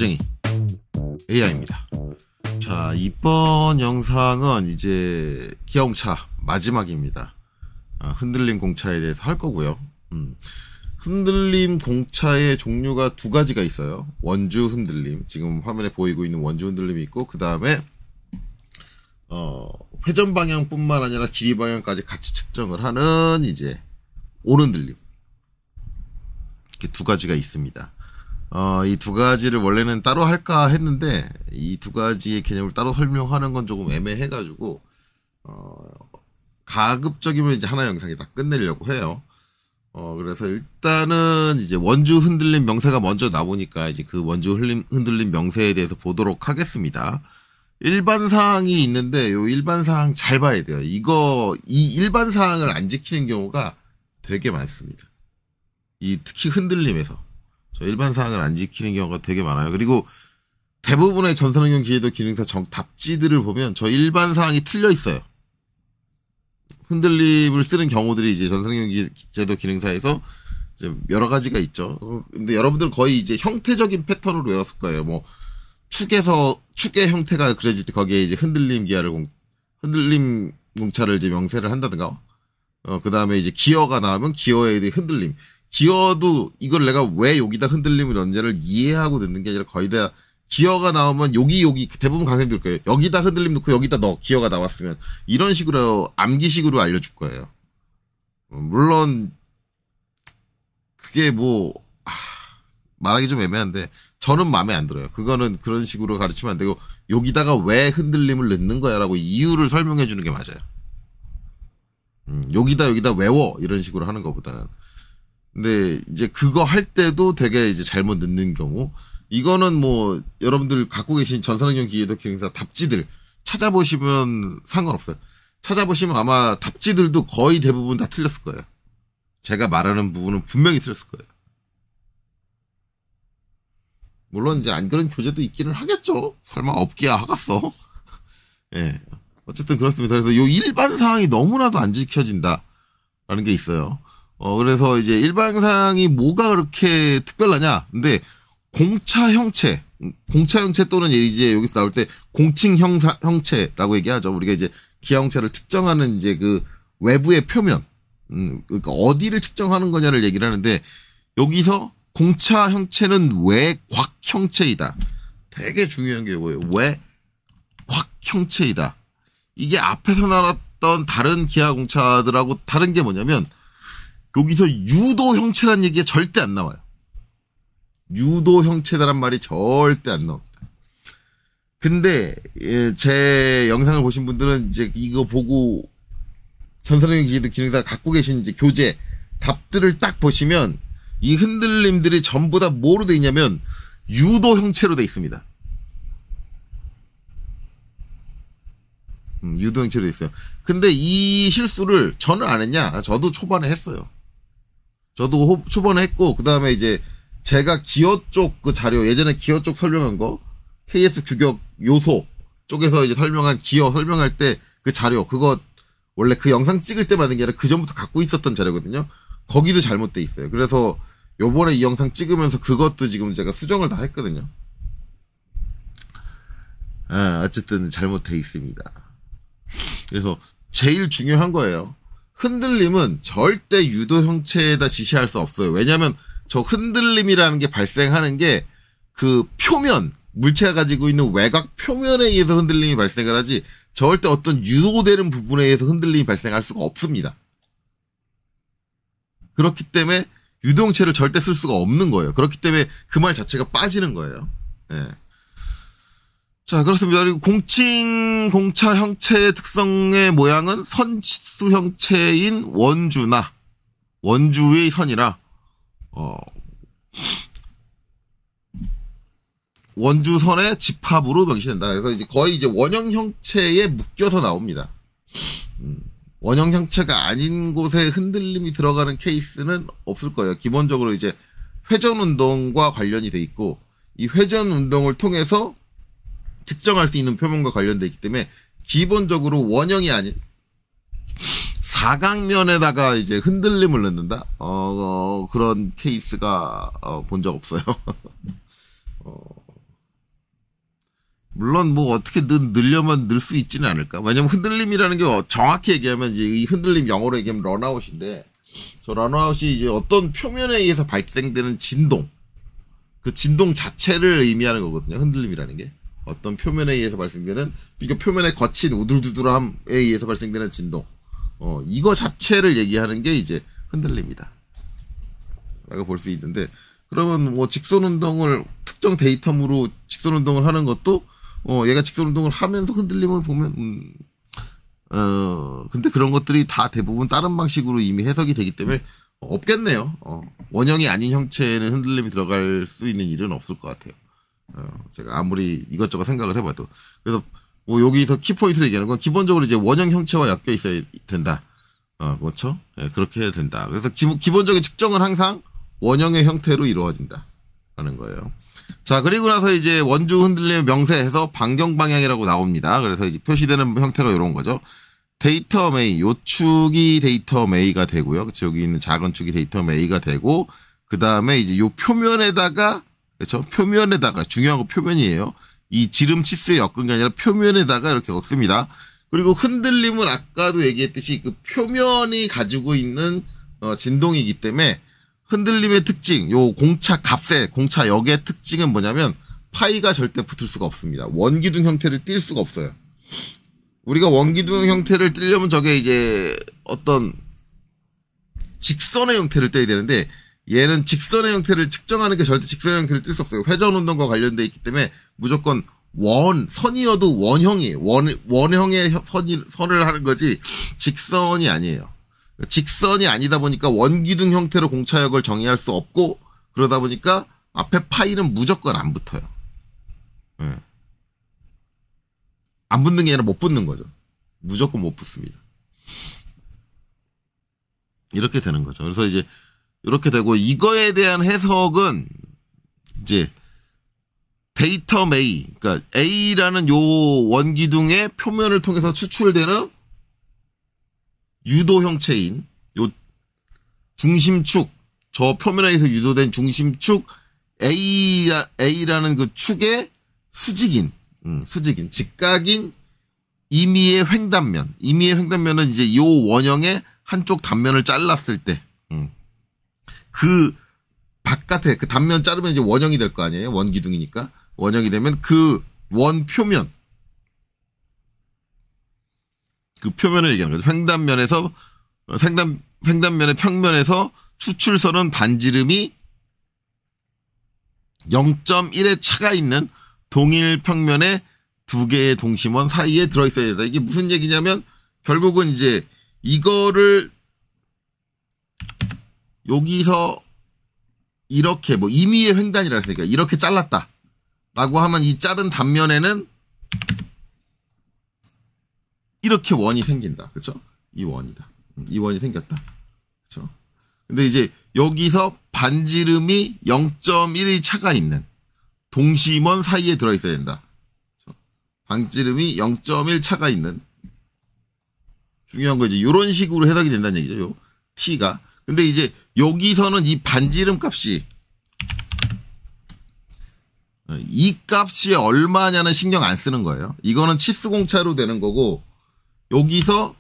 수정이 AI입니다. 자, 이번 영상은 이제 기아공차 마지막입니다. 흔들림 공차에 대해서 할 거고요. 흔들림 공차의 종류가 두 가지가 있어요. 원주 흔들림, 지금 화면에 보이고 있는 원주 흔들림이 있고, 그 다음에 회전 방향뿐만 아니라 길이 방향까지 같이 측정을 하는 이제 온흔들림, 이렇게 두 가지가 있습니다. 이 두 가지를 원래는 따로 할까 했는데 이 두 가지의 개념을 따로 설명하는 건 조금 애매해가지고 가급적이면 이제 하나 영상에 다 끝내려고 해요. 그래서 일단은 이제 원주 흔들림 명세가 먼저 나오니까 이제 그 원주 흔들림 명세에 대해서 보도록 하겠습니다. 일반 사항이 있는데 요 일반 사항 잘 봐야 돼요. 이 일반 사항을 안 지키는 경우가 되게 많습니다. 특히 흔들림에서 일반 사항을 안 지키는 경우가 되게 많아요. 그리고 대부분의 전선응용 기계도 기능사 답지들을 보면 저 일반 사항이 틀려 있어요. 흔들림을 쓰는 경우들이 이제 전선응용 제도 기능사에서 이제 여러 가지가 있죠. 근데 여러분들 거의 이제 형태적인 패턴으로 외웠을 거예요. 뭐 축의 형태가 그려질 때 거기에 이제 흔들림 공차를 이제 명세를 한다든가, 그 다음에 이제 기어가 나오면 기어에 대해 흔들림. 기어도 이걸 내가 왜 여기다 흔들림을 넣는지를 이해하고 넣는 게 아니라 거의 다 기어가 나오면 여기 대부분 강사님들 거예요. 여기다 흔들림 넣고 여기다 넣어, 기어가 나왔으면. 이런 식으로 암기식으로 알려줄 거예요. 물론 그게 뭐 말하기 좀 애매한데 저는 마음에 안 들어요. 그거는 그런 식으로 가르치면 안 되고 여기다가 왜 흔들림을 넣는 거야 라고 이유를 설명해 주는 게 맞아요. 여기다 외워 이런 식으로 하는 것보다는. 근데 이제 그거 할 때도 되게 이제 잘못 넣는 경우, 이거는 뭐 여러분들 갖고 계신 전선응용 기계도 기능사 답지들 찾아보시면 상관없어요. 찾아보시면 아마 답지들도 거의 대부분 다 틀렸을 거예요. 제가 말하는 부분은 분명히 틀렸을 거예요. 물론 이제 안 그런 교재도 있기는 하겠죠. 설마 없기야 하겠어. 예. 어쨌든 그렇습니다. 그래서 요 일반 사항이 너무나도 안 지켜진다라는 게 있어요. 그래서 이제 일반 사항이 뭐가 그렇게 특별하냐? 근데 공차 형체 또는 이제 여기서 나올 때 공칭 형체라고 얘기하죠. 우리가 이제 기아 형체를 측정하는 이제 그 외부의 표면, 그러니까 어디를 측정하는 거냐를 얘기를 하는데, 여기서 공차 형체는 외곽 형체이다. 되게 중요한 게 뭐예요? 외곽 형체이다. 이게 앞에서 나왔던 다른 기아 공차들하고 다른 게 뭐냐면, 여기서 유도 형체란 얘기가 절대 안 나와요. 유도 형체다란 말이 절대 안 나옵니다. 근데 제 영상을 보신 분들은 이제 이거 보고 전선응용 기능사 갖고 계신 이제 교재 답들을 딱 보시면 이 흔들림들이 전부 다 뭐로 돼 있냐면 유도 형체로 돼 있습니다. 유도 형체로 돼 있어요. 근데 이 실수를 저는 안 했냐? 저도 초반에 했어요. 저도 초반에 했고, 그 다음에 이제 제가 기어 쪽 그 자료, 예전에 기어 쪽 설명한 거, KS 규격 요소 쪽에서 이제 설명한 기어 설명할 때 그 자료, 그거 원래 그 영상 찍을 때 만든 게 아니라 그 전부터 갖고 있었던 자료거든요. 거기도 잘못돼 있어요. 그래서 요번에 이 영상 찍으면서 그것도 지금 제가 수정을 다 했거든요. 어쨌든 잘못돼 있습니다. 그래서 제일 중요한 거예요. 흔들림은 절대 유도 형체에다 지시할 수 없어요. 왜냐하면 저 흔들림이라는 게 발생하는 게 그 표면, 물체가 가지고 있는 외곽 표면에 의해서 흔들림이 발생을 하지 절대 어떤 유도되는 부분에 의해서 흔들림이 발생할 수가 없습니다. 그렇기 때문에 유도 형체를 절대 쓸 수가 없는 거예요. 그렇기 때문에 그 말 자체가 빠지는 거예요. 예. 자, 그렇습니다. 그리고 공차 형체의 특성의 모양은 선치수 형체인 원주의 선이라, 원주선의 집합으로 명시된다. 그래서 이제 거의 이제 원형 형체에 묶여서 나옵니다. 원형 형체가 아닌 곳에 흔들림이 들어가는 케이스는 없을 거예요. 기본적으로 이제 회전 운동과 관련이 돼 있고, 이 회전 운동을 통해서 측정할 수 있는 표면과 관련돼 있기 때문에 기본적으로 원형이 아닌 사각면에다가 이제 흔들림을 넣는다? 그런 케이스가 본 적 없어요. 물론 뭐 어떻게 늘려면 늘 수 있지는 않을까. 왜냐면 흔들림이라는 게 정확히 얘기하면 이제 이 흔들림 영어로 얘기하면 런아웃인데, 저 런아웃이 이제 어떤 표면에 의해서 발생되는 진동, 그 진동 자체를 의미하는 거거든요. 흔들림이라는 게 어떤 표면에 의해서 발생되는, 그러니까 표면에 거친 우둘두둘함에 의해서 발생되는 진동, 이거 자체를 얘기하는 게 이제 흔들림이다 라고 볼 수 있는데, 그러면 뭐 직선 운동을 특정 데이터으로 직선 운동을 하는 것도 얘가 직선 운동을 하면서 흔들림을 보면 근데 그런 것들이 다 대부분 다른 방식으로 이미 해석이 되기 때문에 없겠네요. 원형이 아닌 형체에는 흔들림이 들어갈 수 있는 일은 없을 것 같아요. 제가 아무리 이것저것 생각을 해봐도. 그래서 뭐 여기서 키포인트를 얘기하는 건 기본적으로 이제 원형 형체와 엮여 있어야 된다. 그렇죠? 네, 그렇게 해야 된다. 그래서 기본적인 측정은 항상 원형의 형태로 이루어진다라는 거예요. 자, 그리고 나서 이제 원주 흔들림의 명세에서 반경 방향이라고 나옵니다. 그래서 이제 표시되는 형태가 이런 거죠. 데이터 메이, 요 축이 데이터 메이가 되고요. 그렇죠? 여기 있는 작은 축이 데이터 메이가 되고, 그 다음에 이제 요 표면에다가, 그렇죠? 표면에다가, 중요한 거 표면이에요. 이 지름 치수에 엮은 게 아니라 표면에다가 이렇게 엮습니다. 그리고 흔들림은 아까도 얘기했듯이 그 표면이 가지고 있는 진동이기 때문에 흔들림의 특징, 요 공차 값의, 공차 역의 특징은 뭐냐면 파이가 절대 붙을 수가 없습니다. 원기둥 형태를 띌 수가 없어요. 우리가 원기둥 형태를 띄려면 저게 이제 어떤 직선의 형태를 떼야 되는데, 얘는 직선의 형태를 측정하는 게 절대 직선의 형태를 뗄 수 없어요. 회전 운동과 관련돼 있기 때문에 무조건 선이어도 원형이에요. 원형의 선을 하는 거지 직선이 아니에요. 직선이 아니다 보니까 원기둥 형태로 공차역을 정의할 수 없고, 그러다 보니까 앞에 파이는 무조건 안 붙어요. 네. 안 붙는 게 아니라 못 붙는 거죠. 무조건 못 붙습니다. 이렇게 되는 거죠. 그래서 이제 이렇게 되고, 이거에 대한 해석은 이제 데이터 메이, 그러니까 A라는 요 원기둥의 표면을 통해서 추출되는 유도 형체인 요 중심축, 저 표면에서 유도된 중심축 A라는 그 축의 수직인, 직각인 임의의 횡단면. 임의의 횡단면은 이제 요 원형의 한쪽 단면을 잘랐을 때, 그 바깥에 그 단면 자르면 이제 원형이 될 거 아니에요? 원기둥이니까. 원형이 되면 그 원 표면, 그 표면을 얘기하는 거죠. 횡단면에서, 횡단면의 평면에서 추출선은 반지름이 0.1의 차가 있는 동일 평면의 두 개의 동심원 사이에 들어있어야 된다. 이게 무슨 얘기냐면, 결국은 이제 이거를 여기서 이렇게 뭐 임의의 횡단이라 했으니까 이렇게 잘랐다 라고 하면 이 자른 단면에는 이렇게 원이 생긴다. 그쵸? 이 원이다. 이 원이 생겼다. 그쵸? 근데 이제 여기서 반지름이 0.1의 차가 있는 동심원 사이에 들어있어야 된다. 그쵸? 반지름이 0.1 차가 있는, 중요한 거 이제 이런 식으로 해석이 된다는 얘기죠. 요 t가. 근데 이제 여기서는 이 반지름 값이, 이 값이 얼마냐는 신경 안 쓰는 거예요. 이거는 치수공차로 되는 거고, 여기서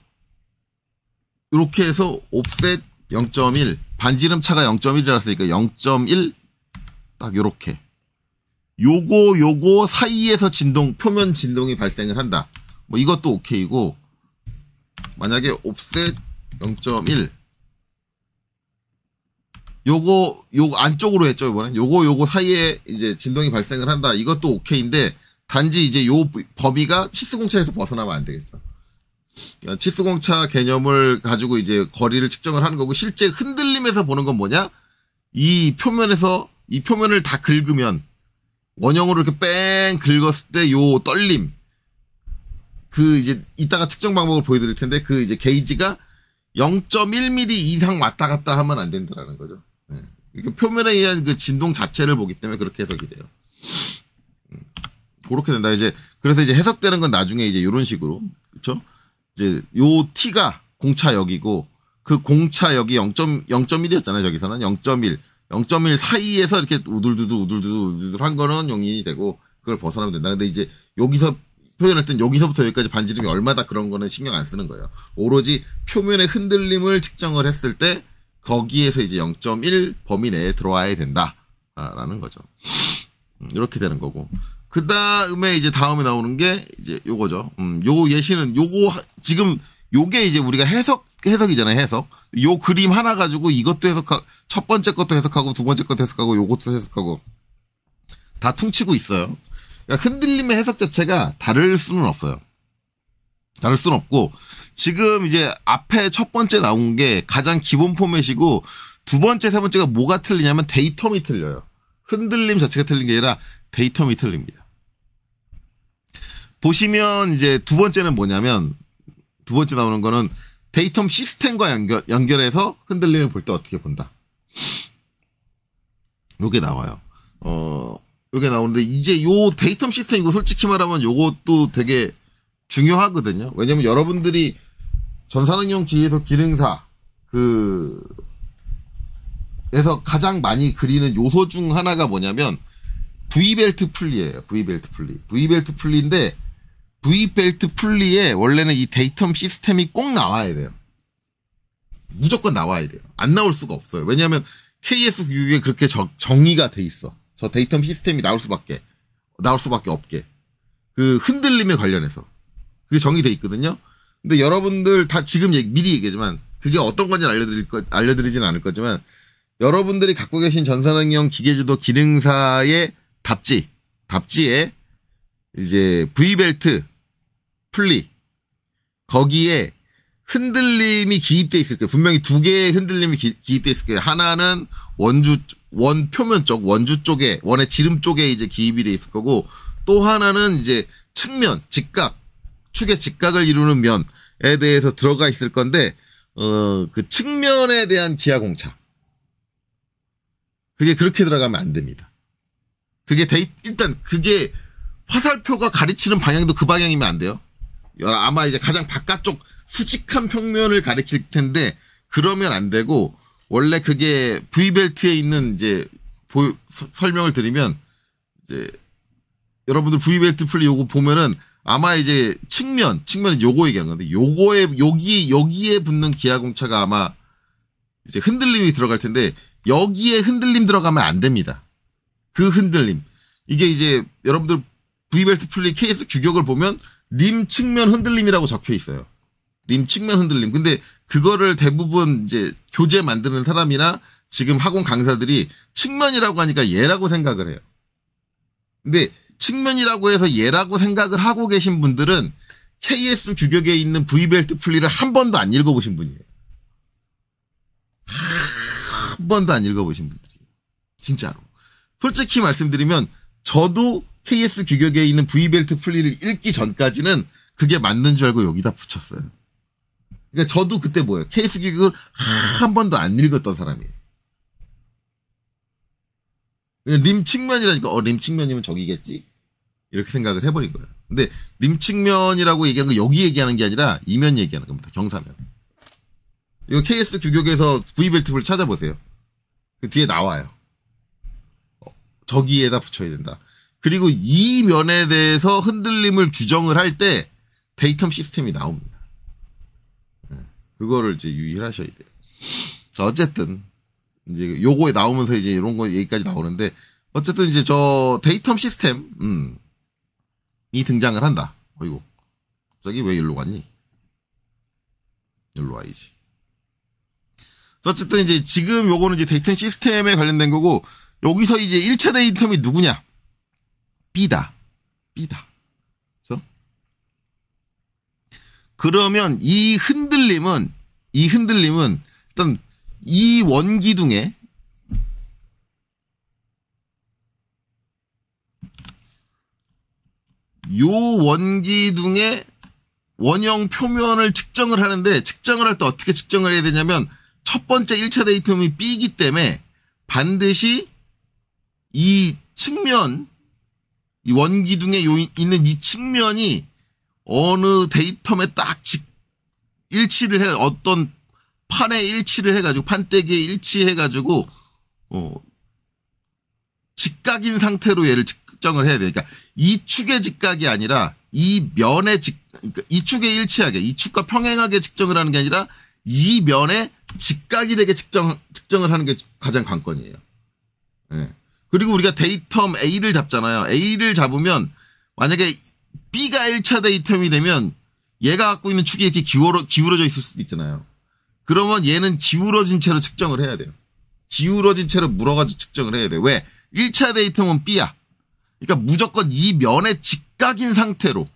이렇게 해서 옵셋 0.1, 반지름 차가 0.1이라으니까 0.1 딱 요렇게, 요거 사이에서 표면 진동이 발생을 한다. 뭐 이것도 오케이고, 만약에 옵셋 0.1, 요거 안쪽으로 했죠, 이번엔. 요거 사이에 이제 진동이 발생을 한다. 이것도 오케이인데, 단지 이제 요 범위가 치수공차에서 벗어나면 안 되겠죠. 치수공차 개념을 가지고 이제 거리를 측정을 하는 거고, 실제 흔들림에서 보는 건 뭐냐? 이 표면을 다 긁으면, 원형으로 이렇게 뺑 긁었을 때 요 떨림, 그 이제 이따가 측정 방법을 보여드릴 텐데, 그 이제 게이지가 0.1mm 이상 왔다 갔다 하면 안 된다라는 거죠. 네. 그러니까 표면에 의한 그 진동 자체를 보기 때문에 그렇게 해석이 돼요. 그렇게 된다. 그래서 이제 해석되는 건 나중에 이제 이런 식으로, 그렇죠? 이제 요 t가 공차역이고, 그 공차역이 0.1이었잖아요. 저기서는 0.1 사이에서 이렇게 우둘두둘 한 거는 용인이 되고, 그걸 벗어나면 된다. 근데 이제 여기서 표현할 땐 여기서부터 여기까지 반지름이 얼마다 그런 거는 신경 안 쓰는 거예요. 오로지 표면의 흔들림을 측정을 했을 때 거기에서 이제 0.1 범위 내에 들어와야 된다라는 거죠. 이렇게 되는 거고. 그 다음에 이제 다음에 나오는 게 이제 요거죠. 요 예시는 요거 지금 요게 이제 우리가 해석이잖아요. 해석. 요 그림 하나 가지고 이것도 해석하고 첫 번째 것도 해석하고 두 번째 것도 해석하고 요것도 해석하고 다 퉁치고 있어요. 그러니까 흔들림의 해석 자체가 다를 수는 없어요. 다를 수는 없고 지금 이제 앞에 첫 번째 나온 게 가장 기본 포맷이고 두 번째, 세 번째가 뭐가 틀리냐면 데이텀이 틀려요. 흔들림 자체가 틀린 게 아니라 데이텀이 틀립니다. 보시면 이제 두 번째는 뭐냐면 두 번째 나오는 거는 데이텀 시스템과 연결해서 흔들림을 볼 때 어떻게 본다. 요게 나와요. 요게 나오는데 이제 요 데이텀 시스템 이거 솔직히 말하면 요것도 되게 중요하거든요. 왜냐면 여러분들이 전산응용 기계에서 기능사 에서 가장 많이 그리는 요소 중 하나가 뭐냐면 V벨트 풀리예요. V벨트 풀리. V벨트 풀리인데 V벨트 풀리에 원래는 이 데이텀 시스템이 꼭 나와야 돼요. 무조건 나와야 돼요. 안 나올 수가 없어요. 왜냐하면 KS 규격에 그렇게 정의가 돼 있어. 저 데이텀 시스템이 나올 수밖에 없게. 그 흔들림에 관련해서. 그게 정의돼 있거든요. 근데 여러분들 다 지금 미리 얘기하지만 그게 어떤 건지 알려드리지는 않을 거지만 여러분들이 갖고 계신 전산응용 기계지도 기능사의 답지에 이제 V벨트 풀리 거기에 흔들림이 기입돼 있을 거예요. 분명히 두 개의 흔들림이 기입돼 있을 거예요. 하나는 원 표면 쪽, 원주 쪽에, 원의 지름 쪽에 이제 기입이 돼 있을 거고, 또 하나는 이제 측면, 축의 직각을 이루는 면에 대해서 들어가 있을 건데, 그 측면에 대한 기하 공차. 그게 그렇게 들어가면 안 됩니다. 일단 그게 화살표가 가리치는 방향도 그 방향이면 안 돼요. 아마 이제 가장 바깥쪽 수직한 평면을 가리킬 텐데, 그러면 안 되고, 원래 그게 V벨트에 있는 이제 설명을 드리면 이제 여러분들 V벨트 풀리 요거 보면은 아마 이제 측면은 요거 얘기하는 건데 여기에 붙는 기하 공차가 아마 이제 흔들림이 들어갈 텐데 여기에 흔들림 들어가면 안 됩니다. 그 흔들림. 이게 이제 여러분들 V벨트 풀리 케이스 규격을 보면 림 측면 흔들림이라고 적혀 있어요. 림 측면 흔들림. 근데 그거를 대부분 이제 교재 만드는 사람이나 지금 학원 강사들이 측면이라고 하니까 얘라고 생각을 해요. 근데 측면이라고 해서 얘라고 생각을 하고 계신 분들은 KS 규격에 있는 V벨트 풀리를 한 번도 안 읽어보신 분이에요. 한 번도 안 읽어보신 분들이에요. 진짜로. 솔직히 말씀드리면 저도 KS 규격에 있는 V벨트 풀리를 읽기 전까지는 그게 맞는 줄 알고 여기다 붙였어요. 그러니까 저도 그때 뭐예요? 케이스 규격을 한 번도 안 읽었던 사람이에요. 림 측면이라니까 림 측면이면 저기겠지? 이렇게 생각을 해버린 거예요. 근데 림 측면이라고 얘기하는 거 여기 얘기하는 게 아니라 이면 얘기하는 겁니다. 경사면. 이거 KS 규격에서 V벨트를 찾아보세요. 그 뒤에 나와요. 저기에다 붙여야 된다. 그리고 이 면에 대해서 흔들림을 규정을 할 때 데이텀 시스템이 나옵니다. 그거를 이제 유의를 하셔야 돼요. 자, 어쨌든, 이제 요거에 나오면서 이제 이런 거 얘기까지 나오는데, 어쨌든 이제 저 데이텀 시스템, 이 등장을 한다. 어이구. 갑자기 왜 일로 갔니? 일로 와야지. 어쨌든 이제 지금 요거는 이제 데이텀 시스템에 관련된 거고, 여기서 이제 1차 데이텀이 누구냐? B다. 그렇죠? 그러면 이 흔들림은 일단 이 원기둥에 요 원기둥의 원형 표면을 측정을 하는데 측정을 할 때 어떻게 측정을 해야 되냐면 첫 번째 1차 데이텀이 B이기 때문에 반드시 이 측면 이 원기둥에 있는 이 측면이 어느 데이텀에 딱 일치를 해, 어떤 판에 일치를 해가지고, 판때기에 일치해가지고, 직각인 상태로 얘를 측정을 해야 돼요. 그러니까 이 축의 직각이 아니라 이 면의 그러니까 이 축에 일치하게, 이 축과 평행하게 측정을 하는 게 아니라 이 면에 직각이 되게 측정을 하는 게 가장 관건이에요. 네. 그리고 우리가 데이텀 A를 잡잖아요. A를 잡으면 만약에 B가 1차 데이텀이 되면 얘가 갖고 있는 축이 이렇게 기울어져 있을 수도 있잖아요. 그러면 얘는 기울어진 채로 측정을 해야 돼요. 기울어진 채로 물어가지고 측정을 해야 돼요. 왜? 1차 데이텀은 B야. 그러니까 무조건 이 면의 직각인 상태로,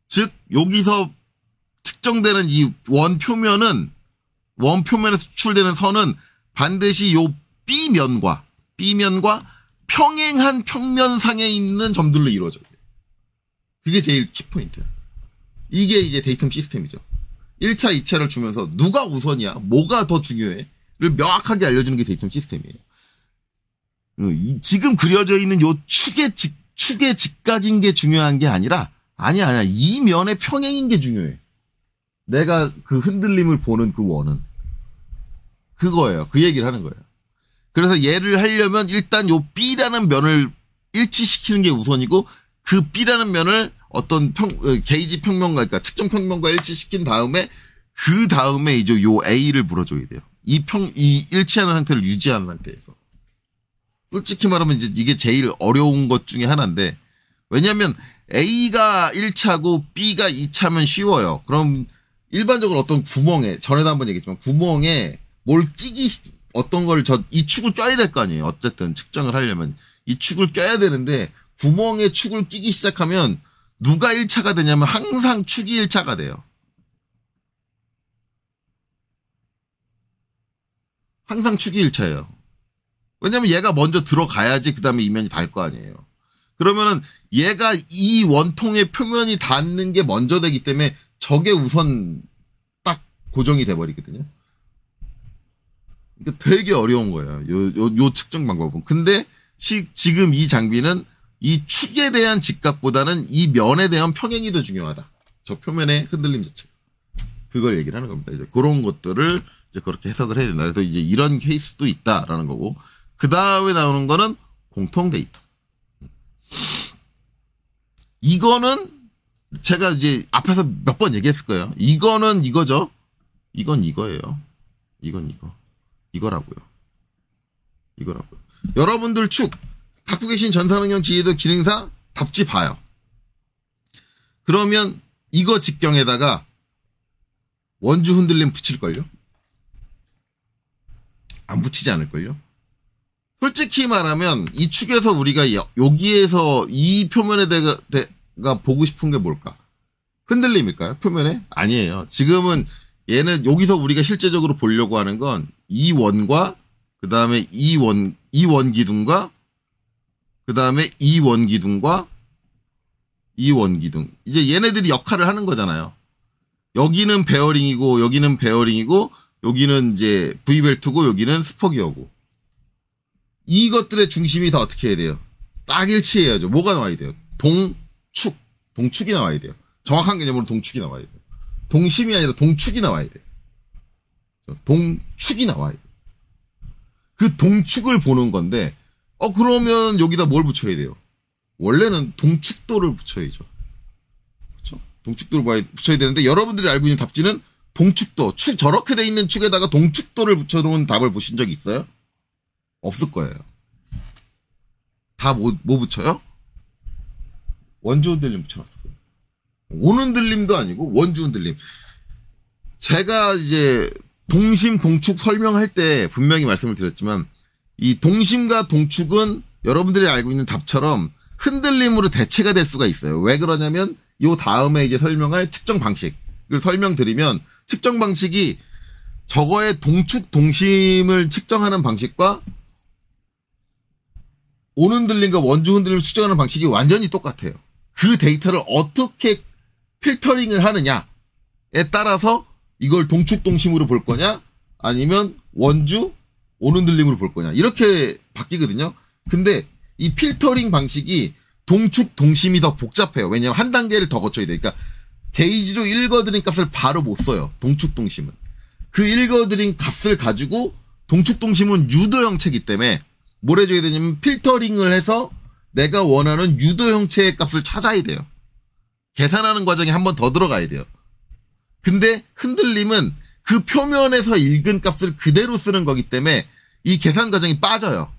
즉 여기서 측정되는 이 원표면에서 추출되는 선은 반드시 요 B면과 평행한 평면상에 있는 점들로 이루어져요. 그게 제일 키포인트야. 이게 이제 데이텀 시스템이죠. 1차, 2차를 주면서 누가 우선이야, 뭐가 더 중요해 를 명확하게 알려주는 게 데이텀 시스템이에요. 지금 그려져 있는 요 축의 직각인 게 중요한 게 아니라, 아니야. 이 면의 평행인 게 중요해. 내가 그 흔들림을 보는 그 원은. 그거예요. 그 얘기를 하는 거예요. 그래서 얘를 하려면 일단 요 B라는 면을 일치시키는 게 우선이고, 그 B라는 면을 어떤 게이지 평면과, 그러니까 측정 평면과 일치시킨 다음에, 그 다음에 이제 요 A를 물어줘야 돼요. 이 일치하는 상태를 유지하는 상태에서. 솔직히 말하면 이제 이게 제일 어려운 것 중에 하나인데, 왜냐면 A가 1차고 B가 2차면 쉬워요. 그럼 일반적으로 어떤 구멍에, 전에도 한번 얘기했지만 구멍에 뭘 어떤 걸 이 축을 껴야 될 거 아니에요. 어쨌든 측정을 하려면 이 축을 껴야 되는데, 구멍에 축을 끼기 시작하면 누가 1차가 되냐면 항상 축이 1차가 돼요. 항상 축이 1차예요. 왜냐면 얘가 먼저 들어가야지 그 다음에 이면이 닿을 거 아니에요. 그러면은 얘가 이 원통의 표면이 닿는 게 먼저 되기 때문에 저게 우선 딱 고정이 돼버리거든요. 그러니까 되게 어려운 거예요. 요 측정 방법은. 근데 지금 이 장비는 이 축에 대한 직각보다는 이 면에 대한 평행이 더 중요하다. 저 표면의 흔들림 자체. 그걸 얘기를 하는 겁니다. 이제 그런 것들을 이제 그렇게 해석을 해야 된다. 그래서 이제 이런 케이스도 있다라는 거고. 그 다음에 나오는 거는 공통 데이터. 이거는 제가 이제 앞에서 몇 번 얘기했을 거예요. 이거는 이거죠. 이건 이거예요. 이건 이거. 이거라고요. 여러분들 축 갖고 계신 전산응용 지휘도 기능사 답지 봐요. 그러면 이거 직경에다가 원주 흔들림 붙일걸요? 안 붙이지 않을걸요? 솔직히 말하면 이 축에서 우리가 여기에서 이 표면에 내가 보고 싶은 게 뭘까? 흔들림일까요? 표면에? 아니에요. 지금은 얘는 여기서 우리가 실제적으로 보려고 하는 건 이 원과 그 다음에 이 원 기둥과 그 다음에 이 원 기둥과 이 원 기둥. 이제 얘네들이 역할을 하는 거잖아요. 여기는 베어링이고 여기는 베어링이고 여기는 이제 V벨트고 여기는 스포기어고. 이것들의 중심이 다 어떻게 해야 돼요? 딱 일치해야죠. 뭐가 나와야 돼요? 동축이 나와야 돼요. 정확한 개념으로 동축이 나와야 돼요. 동심이 아니라 동축이 나와야 돼요. 동축이 나와야 돼요. 그 동축을 보는 건데, 그러면 여기다 뭘 붙여야 돼요? 원래는 동축도를 붙여야죠. 그렇죠? 동축도를 붙여야 되는데, 여러분들이 알고 있는 답지는 동축도, 저렇게 돼 있는 축에다가 동축도를 붙여놓은 답을 보신 적 있어요? 없을 거예요. 다 뭐 붙여요? 원주 흔들림 붙여놨어요. 온 흔들림도 아니고 원주 흔들림. 제가 이제 동심, 동축 설명할 때 분명히 말씀을 드렸지만, 이 동심과 동축은 여러분들이 알고 있는 답처럼 흔들림으로 대체가 될 수가 있어요. 왜 그러냐면, 요 다음에 이제 설명할 측정 방식을 설명드리면, 측정 방식이 저거의 동축, 동심을 측정하는 방식과 온 흔들림과 원주 흔들림을 측정하는 방식이 완전히 똑같아요. 그 데이터를 어떻게 필터링을 하느냐에 따라서 이걸 동축, 동심으로 볼 거냐, 아니면 원주, 온 흔들림으로 볼 거냐, 이렇게 바뀌거든요. 근데 이 필터링 방식이 동축, 동심이 더 복잡해요. 왜냐하면 한 단계를 더 거쳐야 돼요. 그러니까 게이지로 읽어드린 값을 바로 못 써요. 동축, 동심은. 그 읽어드린 값을 가지고 동축, 동심은 유도 형체이기 때문에 뭘 해줘야 되냐면 필터링을 해서 내가 원하는 유도 형체의 값을 찾아야 돼요. 계산하는 과정에 한 번 더 들어가야 돼요. 근데 흔들림은 그 표면에서 읽은 값을 그대로 쓰는 거기 때문에 이 계산 과정이 빠져요.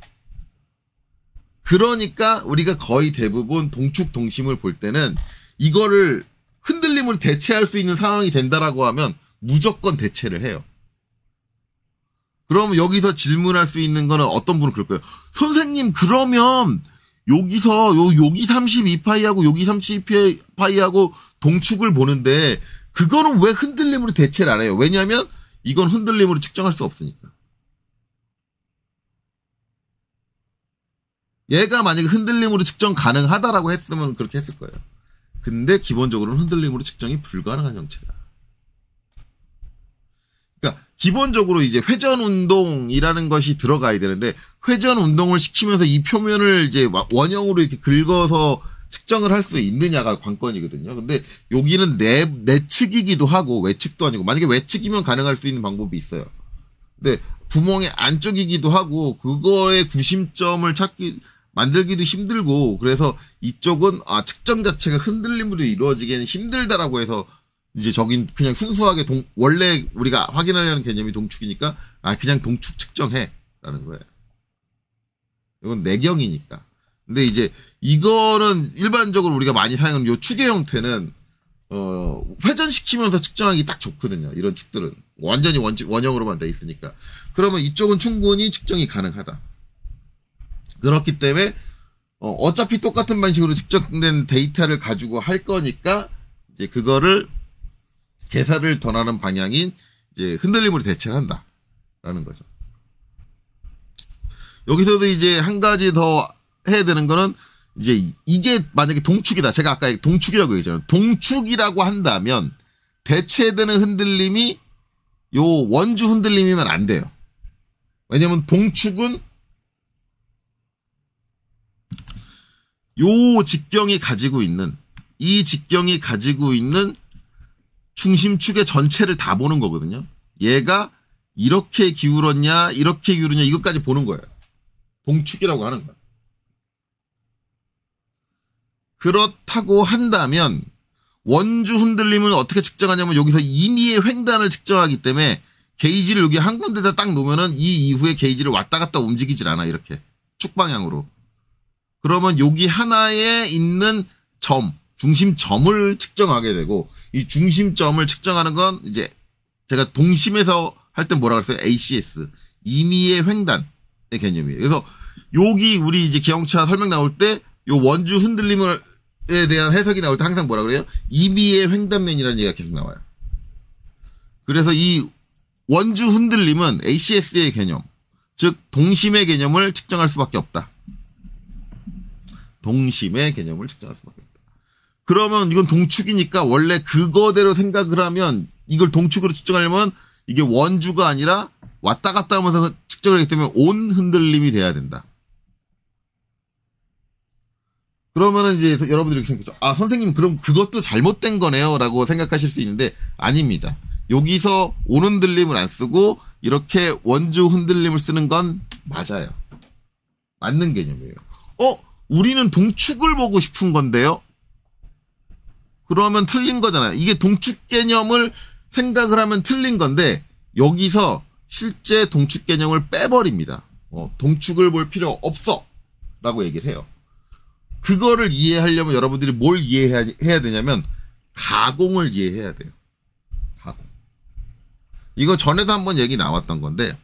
그러니까 우리가 거의 대부분 동축 동심을 볼 때는 이거를 흔들림으로 대체할 수 있는 상황이 된다라고 하면 무조건 대체를 해요. 그럼 여기서 질문할 수 있는 거는 어떤 분은 그럴 거예요. 선생님, 그러면 여기서 여기 32파이하고 여기 32파이하고 동축을 보는데 그거는 왜 흔들림으로 대체를 안 해요? 왜냐하면 이건 흔들림으로 측정할 수 없으니까. 얘가 만약에 흔들림으로 측정 가능하다라고 했으면 그렇게 했을 거예요. 근데 기본적으로는 흔들림으로 측정이 불가능한 형체다. 그러니까 기본적으로 이제 회전 운동이라는 것이 들어가야 되는데 회전 운동을 시키면서 이 표면을 이제 원형으로 이렇게 긁어서 측정을 할 수 있느냐가 관건이거든요. 근데 여기는 내측이기도 하고 외측도 아니고, 만약에 외측이면 가능할 수 있는 방법이 있어요. 근데 구멍의 안쪽이기도 하고 그거의 구심점을 만들기도 힘들고, 그래서 이쪽은 측정 자체가 흔들림으로 이루어지기에는 힘들다라고 해서 이제 저긴 그냥 순수하게 원래 우리가 확인하려는 개념이 동축이니까 그냥 동축 측정해라는 거예요. 이건 내경이니까. 근데 이제 이거는 일반적으로 우리가 많이 사용하는 요 축의 형태는 회전시키면서 측정하기 딱 좋거든요. 이런 축들은 완전히 원형으로만 돼 있으니까. 그러면 이쪽은 충분히 측정이 가능하다. 그렇기 때문에 어차피 똑같은 방식으로 측정된 데이터를 가지고 할 거니까 이제 그거를 계산을 더 나는 방향인 이제 흔들림으로 대체를 한다라는 거죠. 여기서도 이제 한 가지 더 해야 되는 거는 이제 이게 만약에 동축이다. 제가 아까 동축이라고 얘기했잖아요. 동축이라고 한다면 대체되는 흔들림이 요 원주 흔들림이면 안 돼요. 왜냐면 동축은 요 직경이 가지고 있는, 이 직경이 가지고 있는 중심축의 전체를 다 보는 거거든요. 얘가 이렇게 기울었냐, 이렇게 기울었냐, 이것까지 보는 거예요. 동축이라고 하는 거야. 그렇다고 한다면 원주 흔들림은 어떻게 측정하냐면 여기서 임의의 횡단을 측정하기 때문에 게이지를 여기 한 군데다 딱 놓으면은 이 이후에 게이지를 왔다 갔다 움직이질 않아. 이렇게 축 방향으로. 그러면 여기 하나에 있는 점, 중심점을 측정하게 되고, 이 중심점을 측정하는 건 이제 제가 동심에서 할 때 뭐라 그랬어요? ACS. 임의의 횡단의 개념이에요. 그래서 여기 우리 이제 기형차 설명 나올 때 요 원주 흔들림에 대한 해석이 나올 때 항상 뭐라 그래요? 임의의 횡단면이라는 얘기가 계속 나와요. 그래서 이 원주 흔들림은 ACS의 개념, 즉 동심의 개념을 측정할 수밖에 없다. 동심의 개념을 측정할 수밖에 없다. 그러면 이건 동축이니까 원래 그거대로 생각을 하면 이걸 동축으로 측정하려면 이게 원주가 아니라 왔다 갔다 하면서 측정을 하기 때문에 온 흔들림이 돼야 된다. 그러면은 이제 여러분들이 이렇게 생각하죠. 선생님, 그럼 그것도 잘못된 거네요. 라고 생각하실 수 있는데, 아닙니다. 여기서 온 흔들림을 안 쓰고, 이렇게 원주 흔들림을 쓰는 건 맞아요. 맞는 개념이에요. 우리는 동축을 보고 싶은 건데요? 그러면 틀린 거잖아요. 이게 동축 개념을 생각을 하면 틀린 건데, 여기서 실제 동축 개념을 빼버립니다. 동축을 볼 필요 없어. 라고 얘기를 해요. 그거를 이해하려면 여러분들이 뭘 이해해야 되냐면 가공을 이해해야 돼요. 가공. 이거 전에도 한번 얘기 나왔던 건데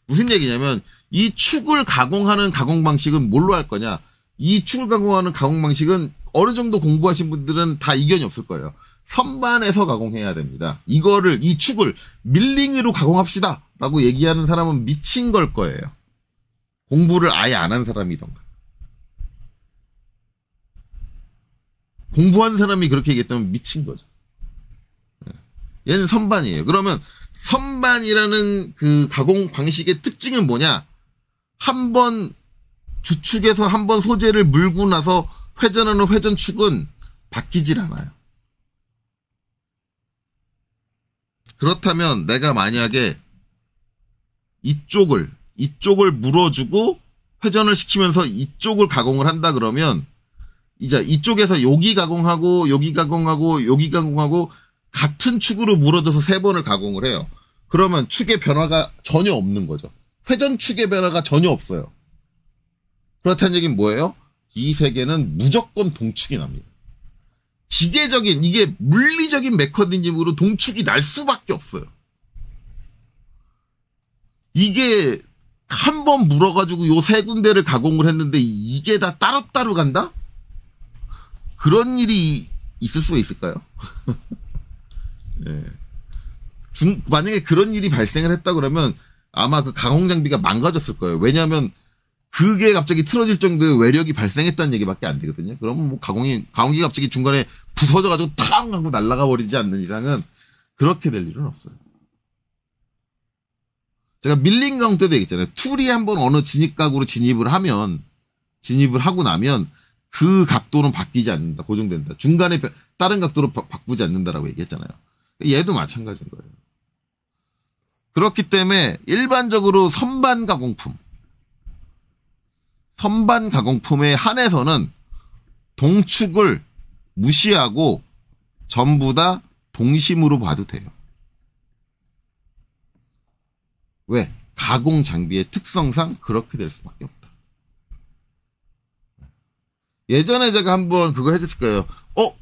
무슨 얘기냐면 이 축을 가공하는 가공 방식은 뭘로 할 거냐. 이 축을 가공하는 가공 방식은 어느 정도 공부하신 분들은 다 이견이 없을 거예요. 선반에서 가공해야 됩니다. 이 축을 밀링으로 가공합시다 라고 얘기하는 사람은 미친 걸 거예요. 공부를 아예 안 한 사람이던가. 공부한 사람이 그렇게 얘기했다면 미친 거죠. 얘는 선반이에요. 그러면 선반이라는 그 가공 방식의 특징은 뭐냐? 한 번 주축에서 한 번 소재를 물고 나서 회전하는 회전축은 바뀌질 않아요. 그렇다면 내가 만약에 이쪽을 물어주고 회전을 시키면서 이쪽을 가공을 한다 그러면 이제 이쪽에서 여기 가공하고 여기 가공하고 여기 가공하고 같은 축으로 물어져서 3번을 가공을 해요. 그러면 축의 변화가 전혀 없는 거죠. 회전 축의 변화가 전혀 없어요. 그렇다는 얘기는 뭐예요? 이 세계는 무조건 동축이 납니다. 기계적인, 이게 물리적인 메커니즘으로 동축이 날 수밖에 없어요. 이게 한 번 물어가지고 요 3군데를 가공을 했는데 이게 다 따로따로 간다? 그런 일이 있을 수가 있을까요? 네. 만약에 그런 일이 발생을 했다 그러면 아마 그 가공 장비가 망가졌을 거예요. 왜냐하면 그게 갑자기 틀어질 정도의 외력이 발생했다는 얘기밖에 안 되거든요. 그러면 뭐 가공기가 갑자기 중간에 부서져가지고 탕 하고 날아가 버리지 않는 이상은 그렇게 될 일은 없어요. 제가 밀린 가공 때도 얘기했잖아요. 툴이 한번 어느 진입각으로 진입을 하고 나면 그 각도는 바뀌지 않는다. 고정된다. 중간에 다른 각도로 바꾸지 않는다라고 얘기했잖아요. 얘도 마찬가지인 거예요. 그렇기 때문에 일반적으로 선반 가공품에 한해서는 동축을 무시하고 전부 다 동심으로 봐도 돼요. 왜? 가공 장비의 특성상 그렇게 될 수밖에 없다. 예전에 제가 한번 그거 해줬을 거예요.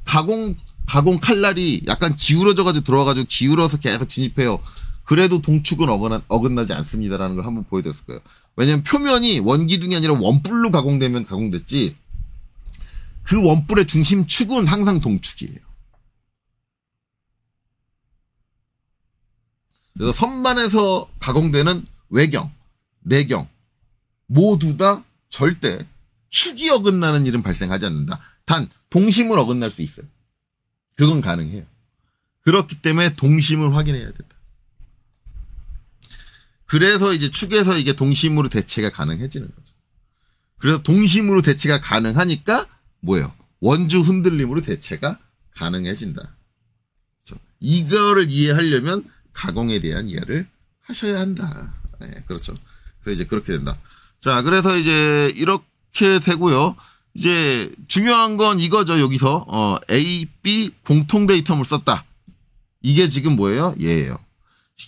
가공 칼날이 약간 기울어져가지고 들어와가지고 기울어서 계속 진입해요. 그래도 동축은 어긋나지 않습니다라는 걸 한번 보여드렸을 거예요. 왜냐면 표면이 원기둥이 아니라 원뿔로 가공되면 가공됐지, 그 원뿔의 중심축은 항상 동축이에요. 그래서 선반에서 가공되는 외경, 내경 모두 다 절대 축이 어긋나는 일은 발생하지 않는다. 단 동심을 어긋날 수 있어요. 그건 가능해요. 그렇기 때문에 동심을 확인해야 된다. 그래서 이제 축에서 이게 동심으로 대체가 가능해지는 거죠. 그래서 동심으로 대체가 가능하니까 뭐예요? 원주 흔들림으로 대체가 가능해진다. 그렇죠? 이거를 이해하려면 가공에 대한 이해를 하셔야 한다. 네, 그렇죠. 그래서 이제 그렇게 된다. 자, 그래서 이제 이렇게 되고요. 이제 중요한 건 이거죠. 여기서 A, B 공통 데이터를 썼다. 이게 지금 뭐예요? 얘예요.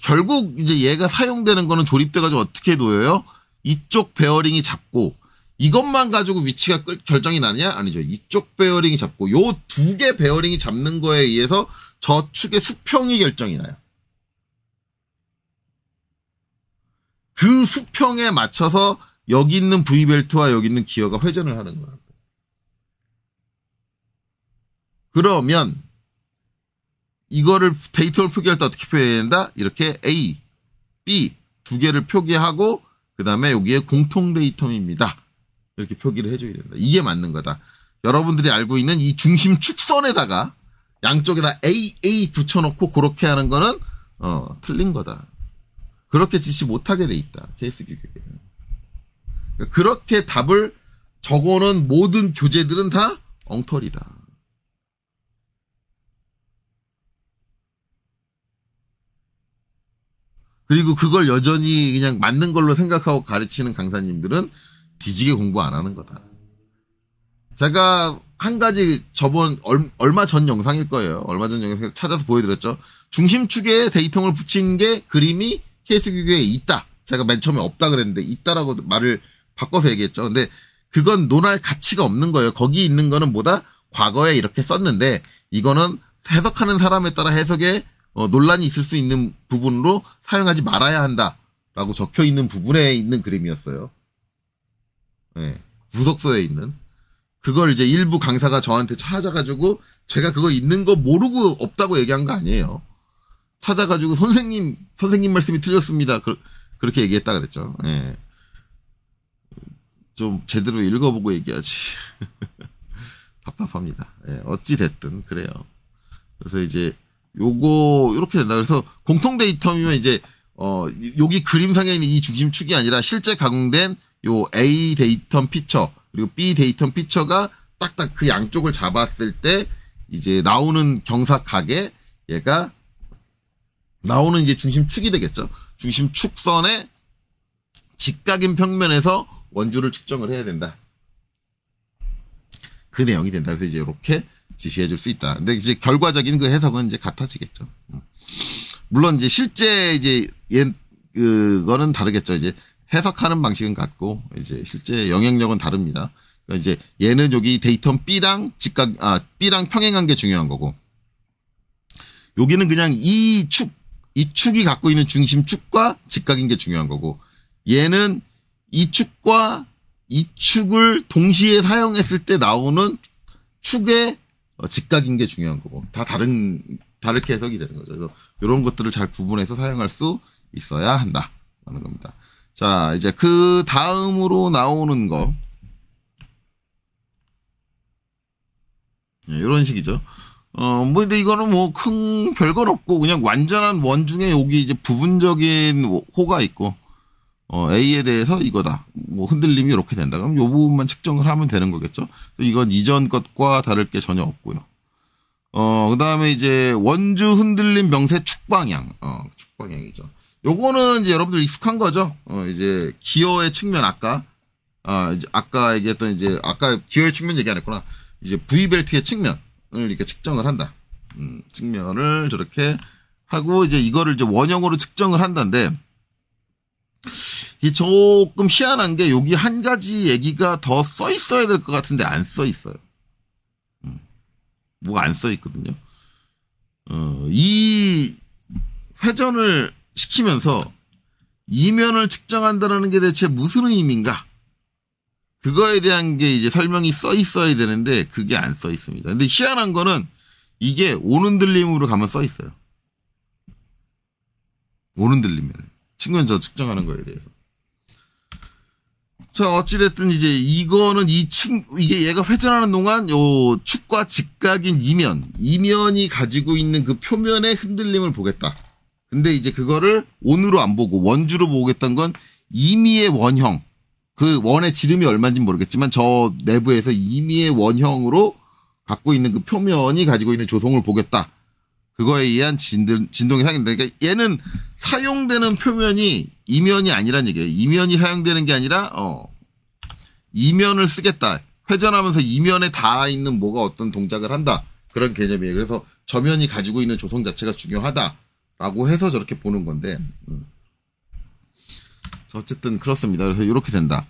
결국 이제 얘가 사용되는 거는 조립돼가지고 어떻게 놓여요? 이쪽 베어링이 잡고 이것만 가지고 위치가 결정이 나느냐? 아니죠. 이쪽 베어링이 잡고 요 2개 베어링이 잡는 거에 의해서 저 축의 수평이 결정이 나요. 그 수평에 맞춰서 여기 있는 V벨트와 여기 있는 기어가 회전을 하는 거예요. 그러면 이거를 데이터를 표기할 때 어떻게 표기해야 된다? 이렇게 A, B 2개를 표기하고 그 다음에 여기에 공통 데이터입니다. 이렇게 표기를 해줘야 된다. 이게 맞는 거다. 여러분들이 알고 있는 이 중심 축선에다가 양쪽에다 AA 붙여놓고 그렇게 하는 거는 틀린 거다. 그렇게 지시 못하게 돼 있다. 케이스 규격에는. 그러니까 그렇게 답을 적어놓은 모든 교재들은 다 엉터리다. 그리고 그걸 여전히 그냥 맞는 걸로 생각하고 가르치는 강사님들은 뒤지게 공부 안 하는 거다. 제가 한 가지 얼마 전 영상일 거예요. 얼마 전 영상 찾아서 보여드렸죠. 중심축에 데이터를 붙인 게 그림이 케이스 규격에 있다. 제가 맨 처음에 없다 그랬는데 있다라고 말을 바꿔서 얘기했죠. 근데 그건 논할 가치가 없는 거예요. 거기 있는 거는 뭐다? 과거에 이렇게 썼는데 이거는 해석하는 사람에 따라 해석에 논란이 있을 수 있는 부분으로 사용하지 말아야 한다라고 적혀 있는 부분에 있는 그림이었어요. 네, 부석서에 있는. 그걸 이제 일부 강사가 저한테 찾아가지고 제가 그거 있는 거 모르고 없다고 얘기한 거 아니에요. 찾아가지고 선생님 말씀이 틀렸습니다. 그렇게 얘기했다 그랬죠. 네. 좀 제대로 읽어보고 얘기하지. 답답합니다. 네, 어찌 됐든 그래요. 그래서 이제 요거 이렇게 된다. 그래서 공통 데이터면 이제 여기 그림상에 있는 이 중심축이 아니라 실제 가공된 요 A 데이터 피처 그리고 B 데이터 피처가 딱딱 그 양쪽을 잡았을 때 이제 나오는 경사각에 얘가 나오는 이제 중심축이 되겠죠. 중심축선의 직각인 평면에서 원주를 측정을 해야 된다. 그 내용이 된다. 그래서 이제 이렇게 지시해 줄 수 있다. 근데 이제 결과적인 그 해석은 이제 같아지겠죠. 물론 이제 실제 이제 그거는 다르겠죠. 이제 해석하는 방식은 같고 이제 실제 영향력은 다릅니다. 그러니까 이제 얘는 여기 데이터 B랑 B랑 평행한 게 중요한 거고, 여기는 그냥 이 축이 갖고 있는 중심축과 직각인 게 중요한 거고, 얘는 이 축과 이 축을 동시에 사용했을 때 나오는 축의 직각인 게 중요한 거고, 다 다르게 해석이 되는 거죠. 그래서 이런 것들을 잘 구분해서 사용할 수 있어야 한다라는 겁니다. 자, 이제 그 다음으로 나오는 거, 이런 식이죠. 근데 이거는 뭐 큰 별건 없고, 그냥 완전한 원 중에 여기 이제 부분적인 호가 있고, A에 대해서 이거다. 뭐 흔들림이 이렇게 된다. 그럼 요 부분만 측정을 하면 되는 거겠죠. 이건 이전 것과 다를 게 전혀 없고요. 그 다음에 이제 원주 흔들림 명세 축방향. 축방향이죠. 요거는 이제 여러분들 익숙한 거죠. 이제 기어의 측면 이제 아까 얘기했던 아까 기어의 측면 얘기 안 했구나. 이제 V벨트의 측면을 이렇게 측정을 한다. 측면을 저렇게 하고 이제 이거를 이제 원형으로 측정을 한다는데, 이 조금 희한한 게 여기 한 가지 얘기가 더 써 있어야 될 것 같은데 안 써 있어요. 뭐가 안 써 있거든요. 이 회전을 시키면서 이면을 측정한다는 게 대체 무슨 의미인가? 그거에 대한 게 이제 설명이 써 있어야 되는데 그게 안 써 있습니다. 근데 희한한 거는 이게 오는들림으로 가면 써 있어요. 오는들림을 측면저 측정하는 거에 대해서. 자, 어찌됐든 이제 이거는 이게 얘가 회전하는 동안 요 축과 직각인 이면이 가지고 있는 그 표면의 흔들림을 보겠다. 근데 이제 그거를 온으로 안 보고 원주로 보겠다는 건 임의의 원형, 그 원의 지름이 얼마인지 모르겠지만 저 내부에서 임의의 원형으로 갖고 있는 그 표면이 가지고 있는 조성을 보겠다. 그거에 의한 진동이 생긴다. 그러니까 얘는 사용되는 표면이 이면이 아니란 얘기예요. 이면이 사용되는 게 아니라 이면을 쓰겠다. 회전하면서 이면에 닿아 있는 뭐가 어떤 동작을 한다. 그런 개념이에요. 그래서 저면이 가지고 있는 조성 자체가 중요하다라고 해서 저렇게 보는 건데, 어쨌든 그렇습니다. 그래서 이렇게 된다.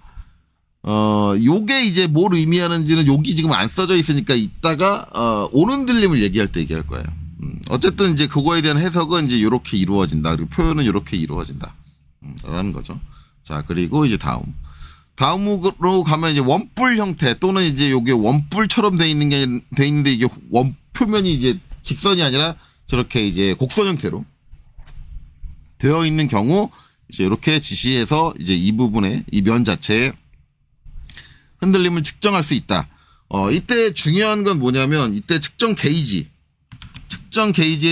요게 이제 뭘 의미하는지는 여기 지금 안 써져 있으니까 이따가 오는 들림을 얘기할 때 얘기할 거예요. 어쨌든 이제 그거에 대한 해석은 이제 이렇게 이루어진다. 그리고 표현은 이렇게 이루어진다. 라는 거죠. 자, 그리고 이제 다음으로 가면 이제 원뿔 형태 또는 이제 요게 원뿔처럼 돼 있는데 이게 표면이 이제 직선이 아니라 저렇게 이제 곡선 형태로 되어 있는 경우 이제 이렇게 지시해서 이제 이 부분에 이 면 자체에 흔들림을 측정할 수 있다. 이때 중요한 건 뭐냐면 이때 측정 게이지의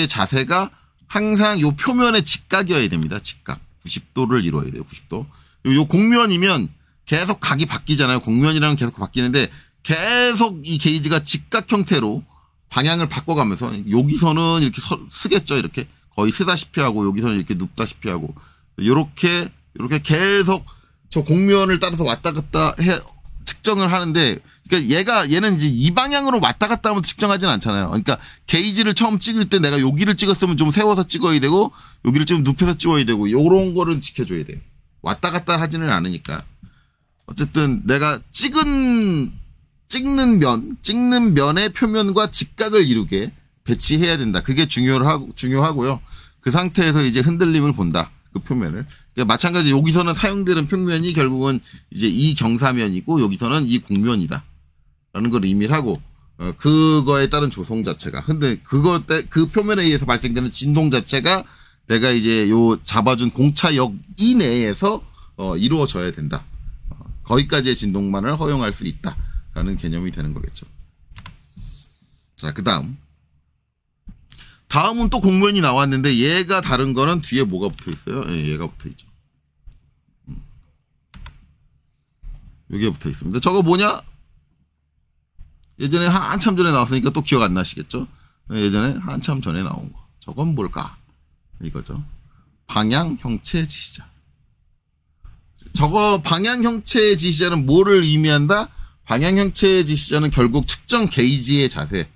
자세가 항상 요 표면의 직각이어야 됩니다. 직각. 90도를 이루어야 돼요. 90도. 요 곡면이면 계속 각이 바뀌잖아요. 곡면이랑 계속 바뀌는데 계속 이 게이지가 직각 형태로 방향을 바꿔가면서 여기서는 이렇게 쓰겠죠. 이렇게 거의 쓰다시피 하고 여기서는 이렇게 눕다시피 하고 요렇게 계속 저 곡면을 따라서 왔다 갔다 측정을 하는데, 그러니까 얘는 이제 이 방향으로 왔다 갔다 하면서 측정하진 않잖아요. 그러니까 게이지를 처음 찍을 때 내가 여기를 찍었으면 좀 세워서 찍어야 되고 여기를 좀 눕혀서 찍어야 되고 요런 거를 지켜줘야 돼요. 왔다 갔다 하지는 않으니까. 어쨌든 내가 찍는 면의 표면과 직각을 이루게 배치해야 된다. 그게 중요하고요. 그 상태에서 이제 흔들림을 본다. 그 표면을. 그러니까 마찬가지 여기서는 사용되는 평면이 결국은 이제 이 경사면이고 여기서는 이 곡면이다. 라는 걸 의미를 하고, 그거에 따른 조성 자체가. 근데 그 표면에 의해서 발생되는 진동 자체가 내가 이제 요 잡아준 공차역 이내에서 이루어져야 된다. 거기까지의 진동만을 허용할 수 있다. 라는 개념이 되는 거겠죠. 자, 그 다음은 또 곡면이 나왔는데 얘가 다른 거는 뒤에 뭐가 붙어 있어요? 예, 얘가 붙어 있죠. 여기에 붙어 있습니다. 저거 뭐냐? 예전에 한참 전에 나왔으니까 또 기억 안 나시겠죠? 예전에 한참 전에 나온 거. 저건 뭘까? 이거죠. 방향 형체 지시자. 저거 방향 형체의 지시자는 뭐를 의미한다? 방향 형체의 지시자는 결국 측정 게이지의 자세.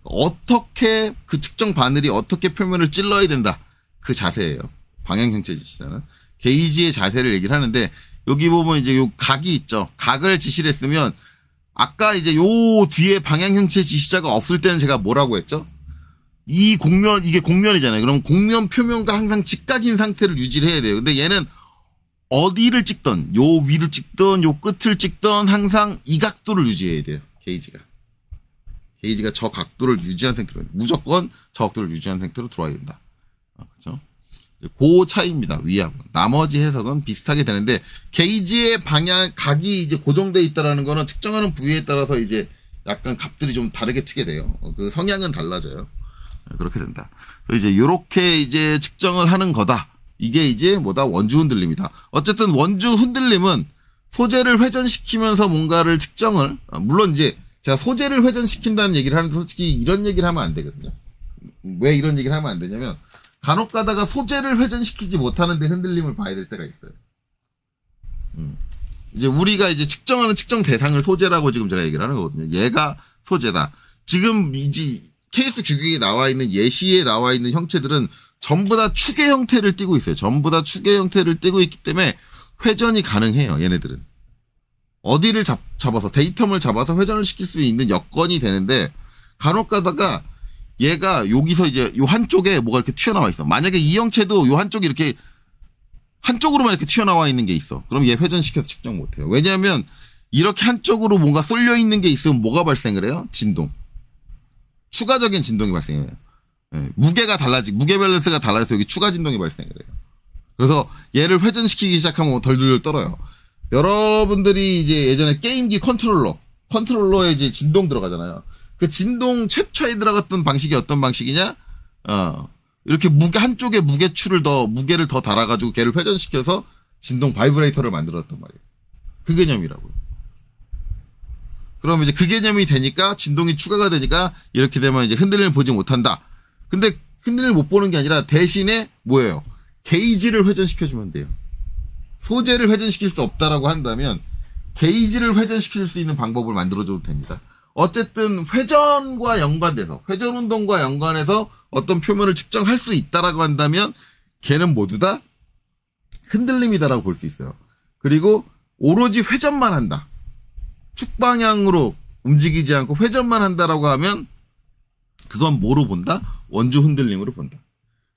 어떻게 그 측정 바늘이 어떻게 표면을 찔러야 된다. 그 자세예요. 방향 형체 지시자는. 게이지의 자세를 얘기를 하는데 여기 보면 이제 요 각이 있죠. 각을 지시를 했으면 아까 이제 요 뒤에 방향 형체 지시자가 없을 때는 제가 뭐라고 했죠? 이 곡면, 이게 곡면이잖아요. 그럼 곡면 표면과 항상 직각인 상태를 유지를 해야 돼요. 근데 얘는 어디를 찍던, 요 위를 찍던, 요 끝을 찍던 항상 이 각도를 유지해야 돼요. 게이지가. 게이지가 저 각도를 유지한 상태로, 무조건 저 각도를 유지한 상태로 들어와야 된다. 그죠? 그 차이입니다. 위하고. 나머지 해석은 비슷하게 되는데, 게이지의 방향, 각이 이제 고정되어 있다라는 거는 측정하는 부위에 따라서 이제 약간 값들이 좀 다르게 튀게 돼요. 그 성향은 달라져요. 그렇게 된다. 이제 요렇게 이제 측정을 하는 거다. 이게 이제 뭐다? 원주 흔들림이다. 어쨌든 원주 흔들림은 소재를 회전시키면서 뭔가를 측정을, 물론 이제 제가 소재를 회전시킨다는 얘기를 하는데 솔직히 이런 얘기를 하면 안 되거든요. 왜 이런 얘기를 하면 안 되냐면 간혹 가다가 소재를 회전시키지 못하는데 흔들림을 봐야 될 때가 있어요. 이제 우리가 이제 측정하는 측정 대상을 소재라고 지금 제가 얘기를 하는 거거든요. 얘가 소재다. 지금 이제 케이스 규격에 나와 있는 예시에 나와 있는 형체들은 전부 다 축의 형태를 띠고 있어요. 전부 다 축의 형태를 띠고 있기 때문에 회전이 가능해요. 얘네들은. 어디를 잡아서 데이텀을 잡아서 회전을 시킬 수 있는 여건이 되는데 간혹 가다가 얘가 여기서 이제 요 한쪽에 뭐가 이렇게 튀어나와 있어. 만약에 이 형체도 요 한쪽이 이렇게 한쪽으로만 이렇게 튀어나와 있는 게 있어. 그럼 얘 회전시켜서 측정 못해요. 왜냐하면 이렇게 한쪽으로 뭔가 쏠려 있는 게 있으면 뭐가 발생을 해요? 진동. 추가적인 진동이 발생해요. 네, 무게가 달라지고 무게 밸런스가 달라져서 여기 추가 진동이 발생을 해요. 그래서 얘를 회전시키기 시작하면 덜덜 떨어요. 여러분들이 이제 예전에 게임기 컨트롤러에 이제 진동 들어가잖아요. 그 진동 최초에 들어갔던 방식이 어떤 방식이냐? 이렇게 한쪽에 무게를 더 달아가지고 걔를 회전시켜서 진동 바이브레이터를 만들었단 말이에요. 그 개념이라고요. 그럼 이제 그 개념이 되니까 진동이 추가가 되니까 이렇게 되면 이제 흔들림을 보지 못한다. 근데 흔들림을 못 보는 게 아니라 대신에 뭐예요? 게이지를 회전시켜주면 돼요. 소재를 회전시킬 수 없다라고 한다면 게이지를 회전시킬 수 있는 방법을 만들어줘도 됩니다. 어쨌든 회전과 연관돼서 회전 운동과 연관해서 어떤 표면을 측정할 수 있다라고 한다면 걔는 모두 다 흔들림이다라고 볼 수 있어요. 그리고 오로지 회전만 한다. 축방향으로 움직이지 않고 회전만 한다라고 하면 그건 뭐로 본다? 원주 흔들림으로 본다.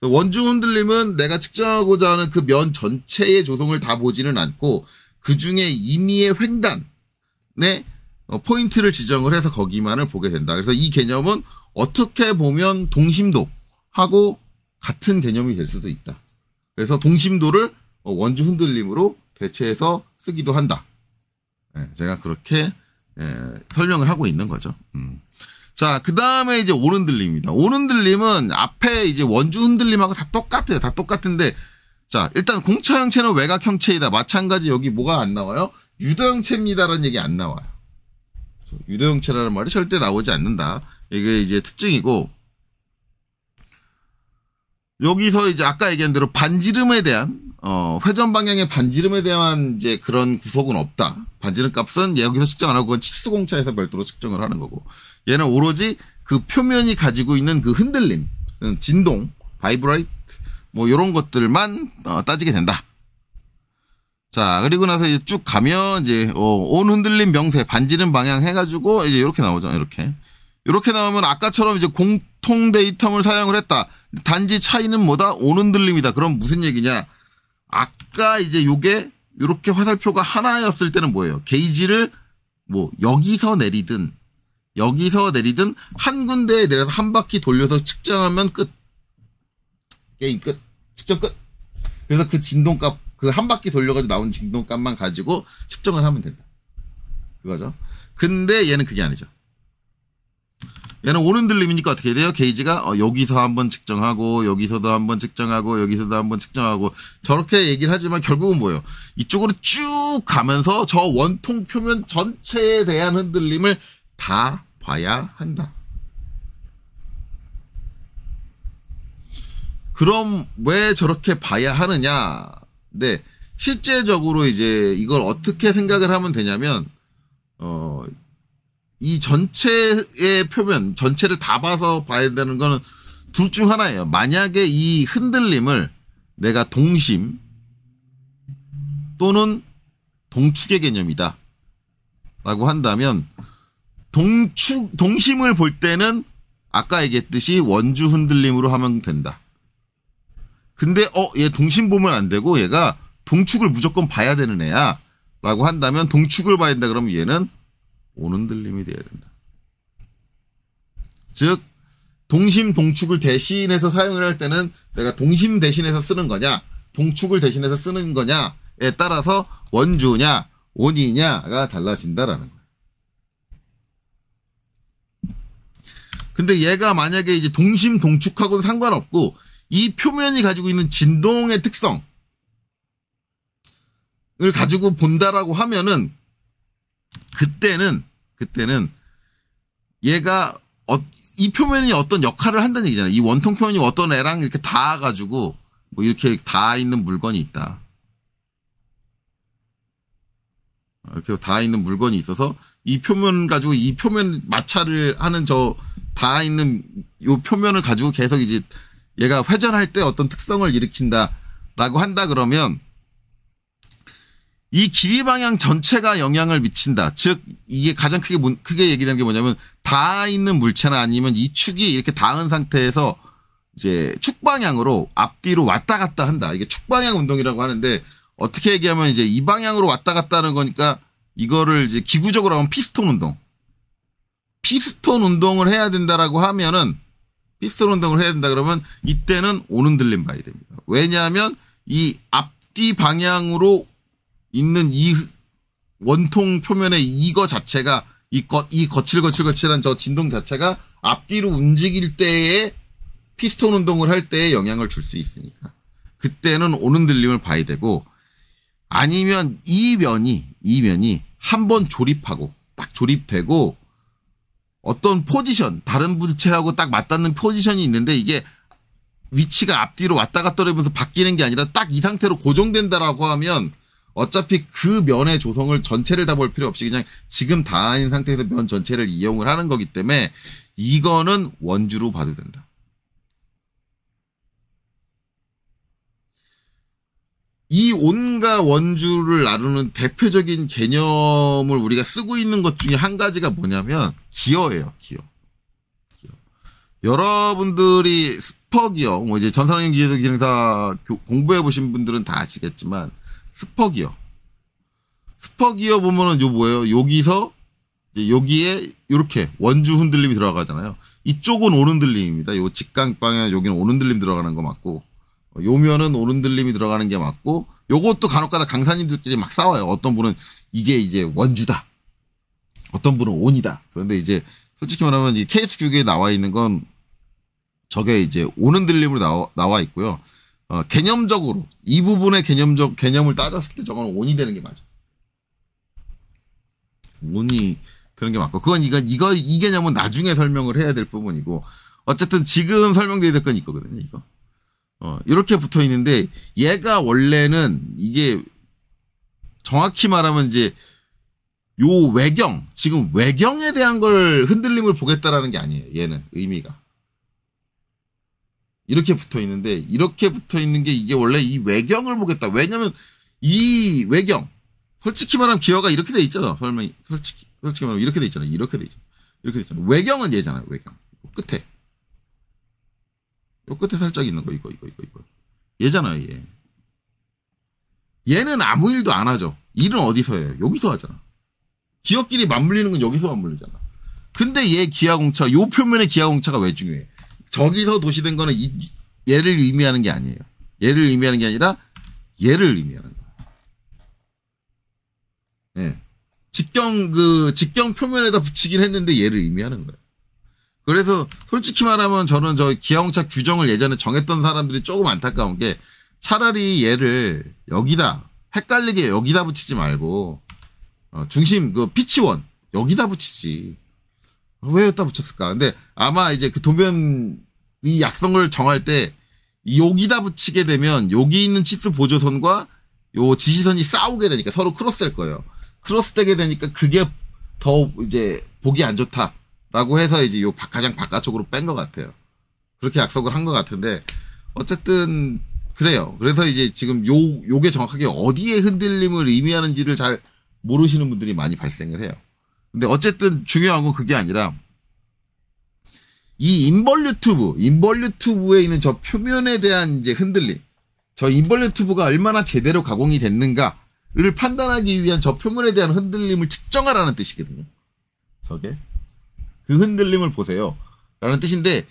원주 흔들림은 내가 측정하고자 하는 그 면 전체의 조성을 다 보지는 않고 그 중에 임의의 횡단에 포인트를 지정을 해서 거기만을 보게 된다. 그래서 이 개념은 어떻게 보면 동심도하고 같은 개념이 될 수도 있다. 그래서 동심도를 원주 흔들림으로 대체해서 쓰기도 한다. 제가 그렇게 설명을 하고 있는 거죠. 자, 그 다음에 이제 오른들림입니다. 오른들림은 앞에 이제 원주 흔들림하고 다 똑같아요. 다 똑같은데, 자, 일단 공차 형체는 외곽 형체이다. 마찬가지 여기 뭐가 안 나와요? 유도 형체입니다라는 얘기 안 나와요. 유도 형체라는 말이 절대 나오지 않는다. 이게 이제 특징이고, 여기서 이제 아까 얘기한 대로 반지름에 대한, 회전 방향의 반지름에 대한 이제 그런 구속은 없다. 반지름 값은 여기서 측정 안 하고 그건 치수공차에서 별도로 측정을 하는 거고. 얘는 오로지 그 표면이 가지고 있는 그 흔들림, 진동, 바이브레이트, 뭐 요런 것들만 따지게 된다. 자, 그리고 나서 이제 쭉 가면 이제 온 흔들림 명세, 반지름 방향 해가지고 이제 이렇게 나오죠. 이렇게 나오면 아까처럼 이제 공통 데이텀을 사용을 했다. 단지 차이는 뭐다? 온 흔들림이다. 그럼 무슨 얘기냐? 아까 이제 요게 이렇게 화살표가 하나였을 때는 뭐예요? 게이지를 뭐 여기서 내리든 한 군데에 내려서 한 바퀴 돌려서 측정하면 끝. 게임 끝. 측정 끝. 그래서 그 진동값, 그 한 바퀴 돌려가지고 나온 진동값만 가지고 측정을 하면 된다. 그거죠. 근데 얘는 그게 아니죠. 얘는 오른들림이니까 어떻게 돼요? 게이지가 여기서 한번 측정하고 여기서도 한번 측정하고 여기서도 한번 측정하고 저렇게 얘기를 하지만 결국은 뭐예요? 이쪽으로 쭉 가면서 저 원통 표면 전체에 대한 흔들림을 다 봐야 한다. 그럼 왜 저렇게 봐야 하느냐? 네, 실제적으로 이제 이걸 어떻게 생각을 하면 되냐면, 이 전체의 표면, 전체를 다 봐서 봐야 되는 거는 둘 중 하나예요. 만약에 이 흔들림을 내가 동심 또는 동축의 개념이다 라고 한다면, 동심을 볼 때는 아까 얘기했듯이 원주 흔들림으로 하면 된다. 근데 얘 동심 보면 안 되고 얘가 동축을 무조건 봐야 되는 애야 라고 한다면, 동축을 봐야 된다 그러면 얘는 온흔들림이 돼야 된다. 즉 동심 동축을 대신해서 사용을 할 때는 내가 동심 대신해서 쓰는 거냐 동축을 대신해서 쓰는 거냐에 따라서 원주냐 온이냐가 달라진다라는 거예요. 근데 얘가 만약에 이제 동심 동축하고는 상관없고 이 표면이 가지고 있는 진동의 특성을 가지고 본다라고 하면은, 그때는 얘가 이 표면이 어떤 역할을 한다는 얘기잖아요. 이 원통 표면이 어떤 애랑 이렇게 닿아가지고 뭐 이렇게 닿아 있는 물건이 있다. 이렇게 닿아 있는 물건이 있어서 이 표면 가지고 이 표면 마찰을 하는 저 닿아 있는 요 표면을 가지고 계속 이제 얘가 회전할 때 어떤 특성을 일으킨다라고 한다 그러면, 이 길이 방향 전체가 영향을 미친다. 즉 이게 가장 크게 얘기되는 게 뭐냐면, 닿아 있는 물체나 아니면 이 축이 이렇게 닿은 상태에서 이제 축 방향으로 앞뒤로 왔다 갔다 한다. 이게 축 방향 운동이라고 하는데, 어떻게 얘기하면 이제 이 방향으로 왔다 갔다 하는 거니까 이거를 이제 기구적으로 하면 피스톤 운동. 피스톤 운동을 해야 된다라고 하면은, 피스톤 운동을 해야 된다 그러면 이때는 온흔들림 봐야 됩니다. 왜냐하면 이 앞뒤 방향으로 있는 이 원통 표면의 이거 자체가 이 거칠거칠한 저 진동 자체가 앞뒤로 움직일 때에 피스톤 운동을 할 때에 영향을 줄 수 있으니까 그때는 온흔들림을 봐야 되고, 아니면 이 면이 한번 조립하고 딱 조립되고 어떤 포지션, 다른 물체하고 딱 맞닿는 포지션이 있는데 이게 위치가 앞뒤로 왔다 갔다 하면서 바뀌는 게 아니라 딱 이 상태로 고정된다라고 하면, 어차피 그 면의 조성을 전체를 다 볼 필요 없이 그냥 지금 닿아 있는 상태에서 면 전체를 이용을 하는 거기 때문에 이거는 원주로 봐도 된다. 이 온과 원주를 나누는 대표적인 개념을 우리가 쓰고 있는 것 중에 한 가지가 뭐냐면 기어예요. 기어. 여러분들이 스퍼기어, 뭐 이제 전산환경 기계사 공부해 보신 분들은 다 아시겠지만 스퍼기어 보면은 요 뭐예요? 여기서 이제 여기에 이렇게 원주 흔들림이 들어가잖아요. 이쪽은 온흔들림입니다. 요 직각 방향 여기는 온흔들림 들어가는 거 맞고, 요면은 온흔들림이 들어가는 게 맞고, 요것도 간혹가다 강사님들끼리 막 싸워요. 어떤 분은 이게 이제 원주다, 어떤 분은 온이다. 그런데 이제 솔직히 말하면 이 케이스 규격에 나와 있는 건 저게 이제 온흔들림으로 나와 있고요. 개념적으로 이 부분의 개념을 따졌을 때 저건 온이 되는 게 맞아. 온이 되는 게 맞고, 그건 이 개념은 나중에 설명을 해야 될 부분이고, 어쨌든 지금 설명드려야 될 건 이거거든요. 이거. 이렇게 붙어 있는데, 얘가 원래는 이게 정확히 말하면 이제 요 외경, 지금 외경에 대한 걸 흔들림을 보겠다라는 게 아니에요. 얘는 의미가. 이렇게 붙어 있는데, 이렇게 붙어 있는 게 이게 원래 이 외경을 보겠다. 왜냐면 이 외경, 솔직히 말하면 기어가 이렇게 돼 있잖아. 솔직히 말하면 이렇게 돼 있잖아. 이렇게 돼 있잖아. 외경은 얘잖아요. 외경. 끝에. 요 끝에 살짝 있는 거, 이거. 얘잖아요, 얘. 얘는 아무 일도 안 하죠. 일은 어디서 해요? 여기서 하잖아. 기어끼리 맞물리는 건 여기서 맞물리잖아. 근데 얘 기하공차, 요 표면의 기하공차가 왜 중요해? 저기서 도시된 거는 얘를 의미하는 게 아니에요. 얘를 의미하는 게 아니라 얘를 의미하는 거예요. 예. 직경 표면에다 붙이긴 했는데 얘를 의미하는 거예요. 그래서 솔직히 말하면 저는 저 기하공차 규정을 예전에 정했던 사람들이 조금 안타까운 게, 차라리 얘를 여기다 헷갈리게 여기다 붙이지 말고 중심 그 피치원 여기다 붙이지. 왜 여기다 붙였을까? 근데 아마 이제 그 도면 이 약성을 정할 때 여기다 붙이게 되면 여기 있는 치수 보조선과 요 지지선이 싸우게 되니까 서로 크로스될 거예요. 크로스되게 되니까 그게 더 이제 보기 안 좋다라고 해서 이제 요 가장 바깥쪽으로 뺀 것 같아요. 그렇게 약속을 한 것 같은데 어쨌든 그래요. 그래서 이제 지금 요게 정확하게 어디에 흔들림을 의미하는지를 잘 모르시는 분들이 많이 발생을 해요. 근데 어쨌든 중요한 건 그게 아니라 이 인벌유튜브에 있는 저 표면에 대한 이제 흔들림, 저 인벌유튜브가 얼마나 제대로 가공이 됐는가를 판단하기 위한 저 표면에 대한 흔들림을 측정하라는 뜻이거든요. 저게 그 흔들림을 보세요 라는 뜻인데,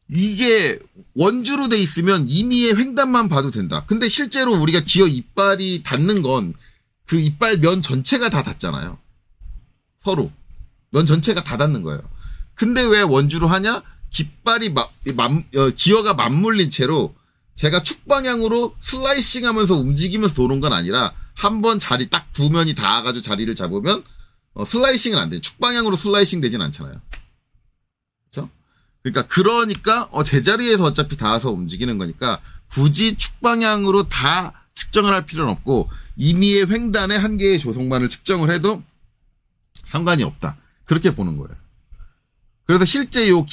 이게 원주로 돼 있으면 임의의 횡단만 봐도 된다. 근데 실제로 우리가 기어 이빨이 닿는 건 그 이빨 면 전체가 다 닿잖아요. 서로 면 전체가 다 닿는 거예요. 근데 왜 원주로 하냐? 깃발이 기어가 맞물린 채로 제가 축 방향으로 슬라이싱 하면서 움직이면서 도는 건 아니라 한번 자리 딱 두 면이 닿아가지고 자리를 잡으면 슬라이싱은 안 돼요. 축 방향으로 슬라이싱 되진 않잖아요. 그렇죠? 그러니까 제자리에서 어차피 닿아서 움직이는 거니까 굳이 축 방향으로 다 측정을 할 필요는 없고 임의의 횡단의 한 개의 조성만을 측정을 해도 상관이 없다. 그렇게 보는 거예요. 그래서 실제 요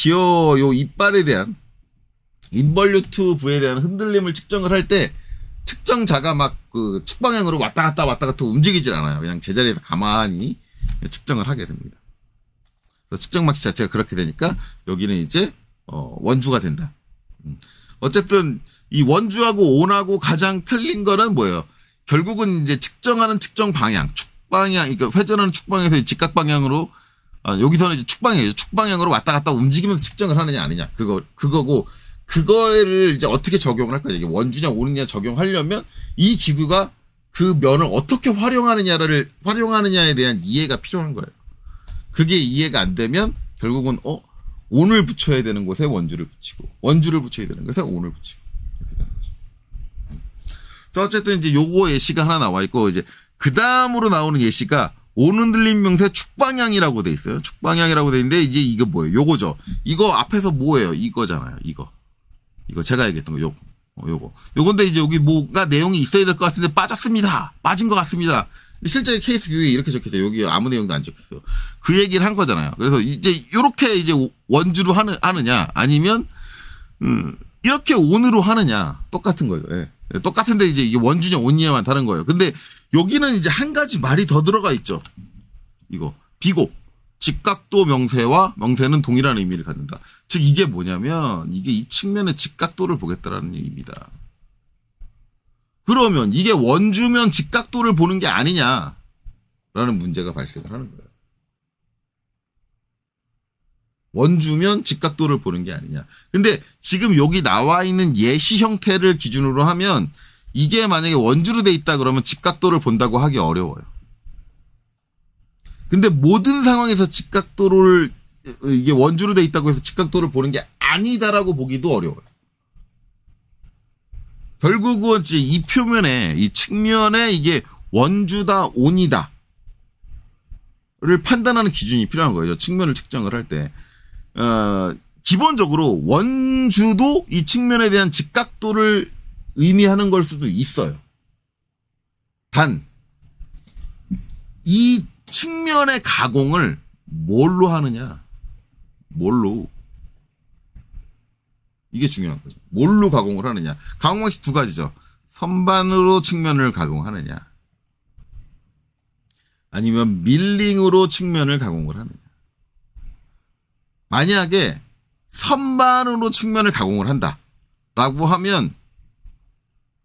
이빨에 대한 인벌유튜브에 대한 흔들림을 측정을 할 때 측정자가 막 그 축방향으로 왔다 갔다 움직이질 않아요. 그냥 제자리에서 가만히 측정을 하게 됩니다. 그래서 측정 망치 자체가 그렇게 되니까 여기는 이제 원주가 된다. 어쨌든 이 원주하고 온하고 가장 틀린 거는 뭐예요? 결국은 이제 측정하는 측정 방향, 축방향, 그러니까 회전하는 축방에서 직각 방향으로, 여기서는 이제 축방향이죠. 축방향으로 왔다 갔다 움직이면서 측정을 하느냐 아니냐. 그거고, 그거를 이제 어떻게 적용을 할 거냐. 이게 원주냐 온이냐 적용하려면 이 기구가 그 면을 어떻게 활용하느냐에 대한 이해가 필요한 거예요. 그게 이해가 안 되면 결국은, 온을 붙여야 되는 곳에 원주를 붙이고, 원주를 붙여야 되는 곳에 온을 붙이고. 어쨌든 이제 요거 예시가 하나 나와 있고, 이제 그 다음으로 나오는 예시가 온 흔들림 명세 축방향이라고 돼 있어요. 축방향이라고 돼 있는데 이제 이거 뭐예요? 요거죠. 이거 앞에서 뭐예요? 이거잖아요. 이거 제가 얘기했던 거 요건데 이제 여기 뭐가 내용이 있어야 될 것 같은데 빠진 것 같습니다. 실제 케이스 교육에 이렇게 적혀있어요. 여기 아무 내용도 안 적혔어요. 그 얘기를 한 거잖아요. 그래서 이제 요렇게 이제 원주로 하느냐 아니면 이렇게 온으로 하느냐 똑같은 거죠. 예. 똑같은데 이제 이게 원주냐 온이냐만 다른 거예요. 근데 여기는 이제 한 가지 말이 더 들어가 있죠. 이거 비곡 직각도 명세와 명세는 동일한 의미를 갖는다. 즉 이게 뭐냐면 이게 이 측면의 직각도를 보겠다라는 얘기입니다. 그러면 이게 원주면 직각도를 보는 게 아니냐라는 문제가 발생을 하는 거예요. 원주면 직각도를 보는 게 아니냐. 근데 지금 여기 나와 있는 예시 형태를 기준으로 하면 이게 만약에 원주로 돼 있다 그러면 직각도를 본다고 하기 어려워요. 근데 모든 상황에서 이게 원주로 돼 있다고 해서 직각도를 보는 게 아니다라고 보기도 어려워요. 결국은 이 표면에, 이 측면에 이게 원주다, 온이다를 판단하는 기준이 필요한 거예요. 측면을 측정을 할 때. 기본적으로 원주도 이 측면에 대한 직각도를 의미하는 걸 수도 있어요. 단, 이 측면의 가공을 뭘로 하느냐? 이게 중요한 거죠. 뭘로 가공을 하느냐? 가공 방식 두 가지죠. 선반으로 측면을 가공하느냐? 아니면 밀링으로 측면을 가공을 하느냐? 만약에 선반으로 측면을 가공을 한다라고 하면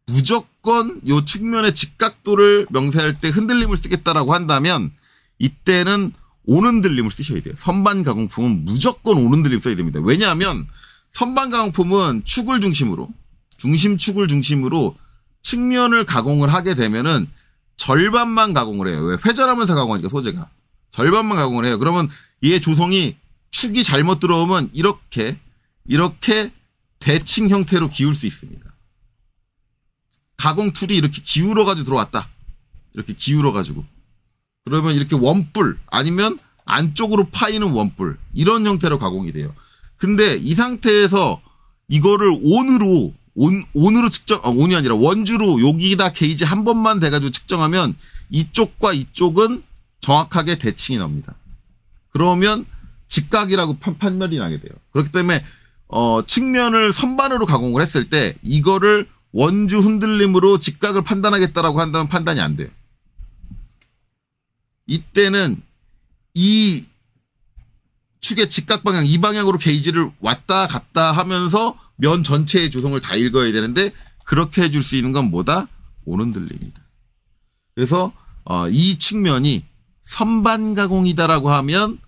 무조건 요 측면의 직각도를 명세할 때 흔들림을 쓰겠다라고 한다면 이때는 온 흔들림을 쓰셔야 돼요. 선반 가공품은 무조건 온 흔들림 써야 됩니다. 왜냐하면 선반 가공품은 축을 중심으로 중심축을 중심으로 측면을 가공을 하게 되면은 절반만 가공을 해요. 왜? 회전하면서 가공하니까 소재가 절반만 가공을 해요. 그러면 얘 조성이 축이 잘못 들어오면 이렇게 대칭 형태로 기울 수 있습니다. 가공 툴이 이렇게 기울어가지고 들어왔다. 이렇게 기울어가지고. 그러면 이렇게 원뿔 아니면 안쪽으로 파이는 원뿔 이런 형태로 가공이 돼요. 근데 이 상태에서 이거를 온으로 온으로 온이 아니라 원주로 여기다 게이지 한 번만 돼가지고 측정하면 이쪽과 이쪽은 정확하게 대칭이 납니다. 그러면 직각이라고 판별이 나게 돼요. 그렇기 때문에 측면을 선반으로 가공을 했을 때 이거를 원주 흔들림으로 직각을 판단하겠다라고 한다면 판단이 안 돼요. 이때는 이 축의 직각 방향, 이 방향으로 게이지를 왔다 갔다 하면서 면 전체의 조성을 다 읽어야 되는데 그렇게 해줄 수 있는 건 뭐다? 온흔들림이다. 그래서 이 측면이 선반 가공이다라고 하면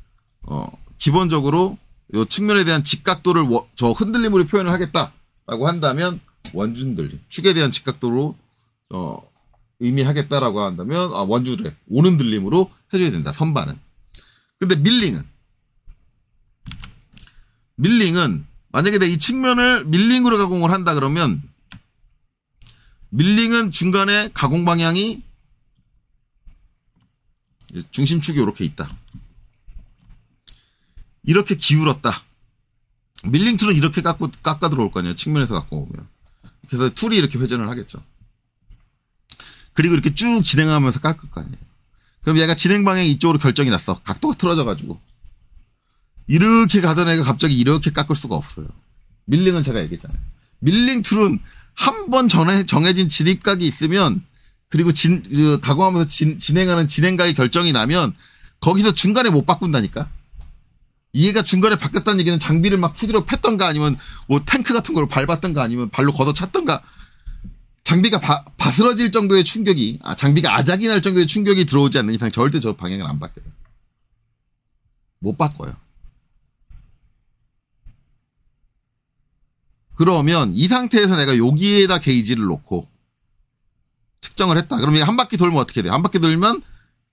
기본적으로 이 측면에 대한 직각도를 저 흔들림으로 표현을 하겠다라고 한다면 원주 흔들림, 축에 대한 직각도로 의미하겠다라고 한다면 원주를 온흔들림으로 해줘야 된다. 선반은. 근데 밀링은 만약에 내가 이 측면을 밀링으로 가공을 한다 그러면 밀링은 중간에 가공 방향이 중심축이 이렇게 있다. 이렇게 기울었다. 밀링 툴은 이렇게 깎아 들어올 거 아니에요. 측면에서 갖고 오면. 그래서 툴이 이렇게 회전을 하겠죠. 그리고 이렇게 쭉 진행하면서 깎을 거 아니에요. 그럼 얘가 진행 방향이 이쪽으로 결정이 났어. 각도가 틀어져가지고. 이렇게 가던 애가 갑자기 이렇게 깎을 수가 없어요. 밀링은 제가 얘기했잖아요. 밀링 툴은 한 번 전에 정해진 진입각이 있으면 그리고 가공하면서 진행하는 진행각이 결정이 나면 거기서 중간에 못 바꾼다니까. 얘가 중간에 바뀌었다는 얘기는 장비를 막 후드려 팼던가 아니면 뭐 탱크 같은 걸 밟았던가 아니면 발로 걷어찼던가 장비가 바스러질 정도의 충격이 장비가 아작이 날 정도의 충격이 들어오지 않는 이상 절대 저 방향을 안 바뀌어요. 못 바꿔요. 그러면 이 상태에서 내가 여기에다 게이지를 놓고 측정을 했다. 그럼 한 바퀴 돌면 어떻게 돼? 한 바퀴 돌면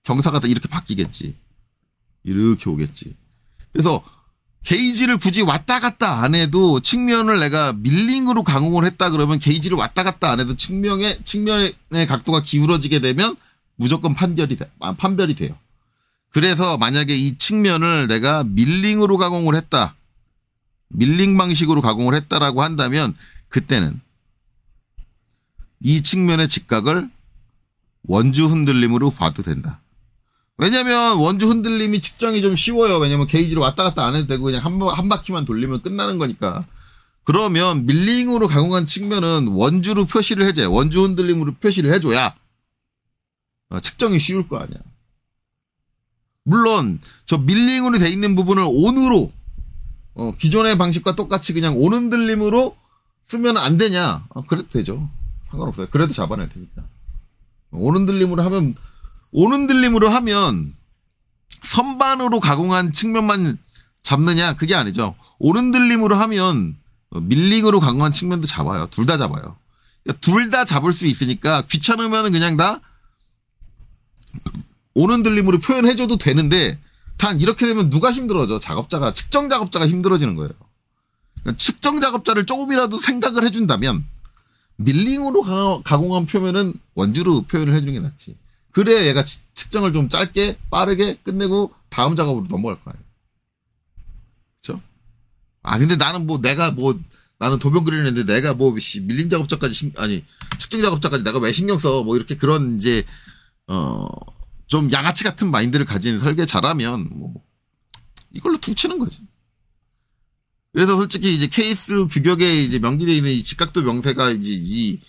경사가 이렇게 바뀌겠지. 이렇게 오겠지. 그래서 게이지를 굳이 왔다 갔다 안 해도 측면을 내가 밀링으로 가공을 했다 그러면 게이지를 왔다 갔다 안 해도 측면의 각도가 기울어지게 되면 무조건 판별이 돼요. 그래서 만약에 이 측면을 내가 밀링으로 가공을 했다. 밀링 방식으로 가공을 했다라고 한다면 그때는 이 측면의 직각을 원주 흔들림으로 봐도 된다. 왜냐면 원주 흔들림이 측정이 좀 쉬워요. 왜냐면 게이지를 왔다 갔다 안 해도 되고 그냥 한 바퀴만 돌리면 끝나는 거니까. 그러면 밀링으로 가공한 측면은 원주로 표시를 해줘야 원주 흔들림으로 표시를 해줘야 측정이 쉬울 거 아니야. 물론 저 밀링으로 돼 있는 부분을 온으로 기존의 방식과 똑같이 그냥 온흔들림으로 쓰면 안 되냐? 그래도 되죠. 상관없어요. 그래도 잡아낼 테니까. 온흔들림으로 하면 선반으로 가공한 측면만 잡느냐? 그게 아니죠. 온흔들림으로 하면 밀링으로 가공한 측면도 잡아요. 둘 다 잡아요. 그러니까 둘 다 잡을 수 있으니까 귀찮으면 그냥 다 온흔들림으로 표현해줘도 되는데 단 이렇게 되면 누가 힘들어져? 측정 작업자가 힘들어지는 거예요. 그러니까 측정 작업자를 조금이라도 생각을 해준다면 밀링으로 가공한 표면은 원주로 표현을 해주는 게 낫지. 그래야 얘가 측정을 좀 짧게 빠르게 끝내고 다음 작업으로 넘어갈 거 아니에요. 그렇죠? 근데 나는 나는 도면 그리는데 내가 밀링 작업자까지 측정 작업자까지 내가 왜 신경 써? 이렇게 그런 이제 좀 양아치 같은 마인드를 가진 설계 잘하면 이걸로 툭 치는 거지. 그래서 솔직히 이제 케이스 규격에 이제 명기되어 있는 이 직각도 명세가 이제 이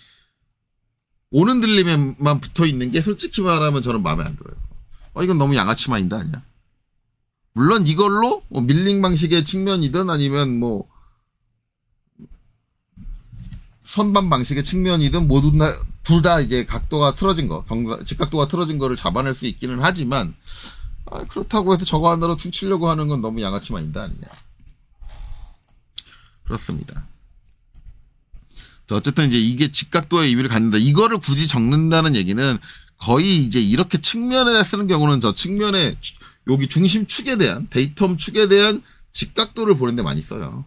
온흔들림에만 붙어 있는 게 솔직히 말하면 저는 마음에 안 들어요. 이건 너무 양아치 마인드 아니야? 물론 이걸로 밀링 방식의 측면이든 아니면 선반 방식의 측면이든 모두 둘 다 이제 각도가 틀어진 직각도가 틀어진 거를 잡아낼 수 있기는 하지만 그렇다고 해서 저거 하나로 퉁치려고 하는 건 너무 양아치 마인드 아니냐. 그렇습니다. 어쨌든 이제 이게 직각도의 의미를 갖는다. 이거를 굳이 적는다는 얘기는 거의 이제 이렇게 측면에 쓰는 경우는 저 측면에 여기 중심축에 대한 데이텀 축에 대한 직각도를 보는 데 많이 써요.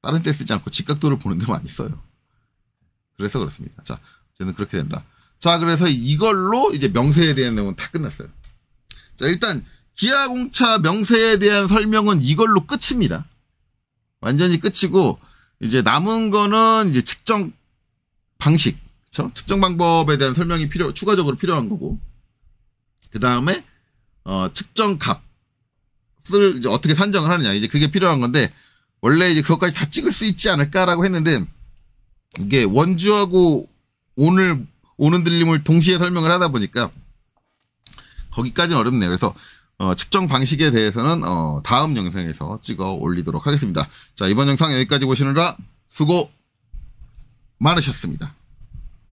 다른 데 쓰지 않고 직각도를 보는 데 많이 써요. 그래서 그렇습니다. 자, 이제는 그렇게 된다. 자, 그래서 이걸로 이제 명세에 대한 내용은 다 끝났어요. 자, 일단 기아공차 명세에 대한 설명은 이걸로 끝입니다. 완전히 끝이고 이제 남은 거는 이제 측정 방식, 그쵸? 측정 방법에 대한 설명이 추가적으로 필요한 거고, 그 다음에, 측정 값을 이제 어떻게 산정을 하느냐, 이제 그게 필요한 건데, 원래 이제 그것까지 다 찍을 수 있지 않을까라고 했는데, 이게 원주하고 오는 들림을 동시에 설명을 하다 보니까, 거기까지는 어렵네요. 그래서, 측정 방식에 대해서는, 다음 영상에서 찍어 올리도록 하겠습니다. 자, 이번 영상 여기까지 보시느라 수고 많으셨습니다.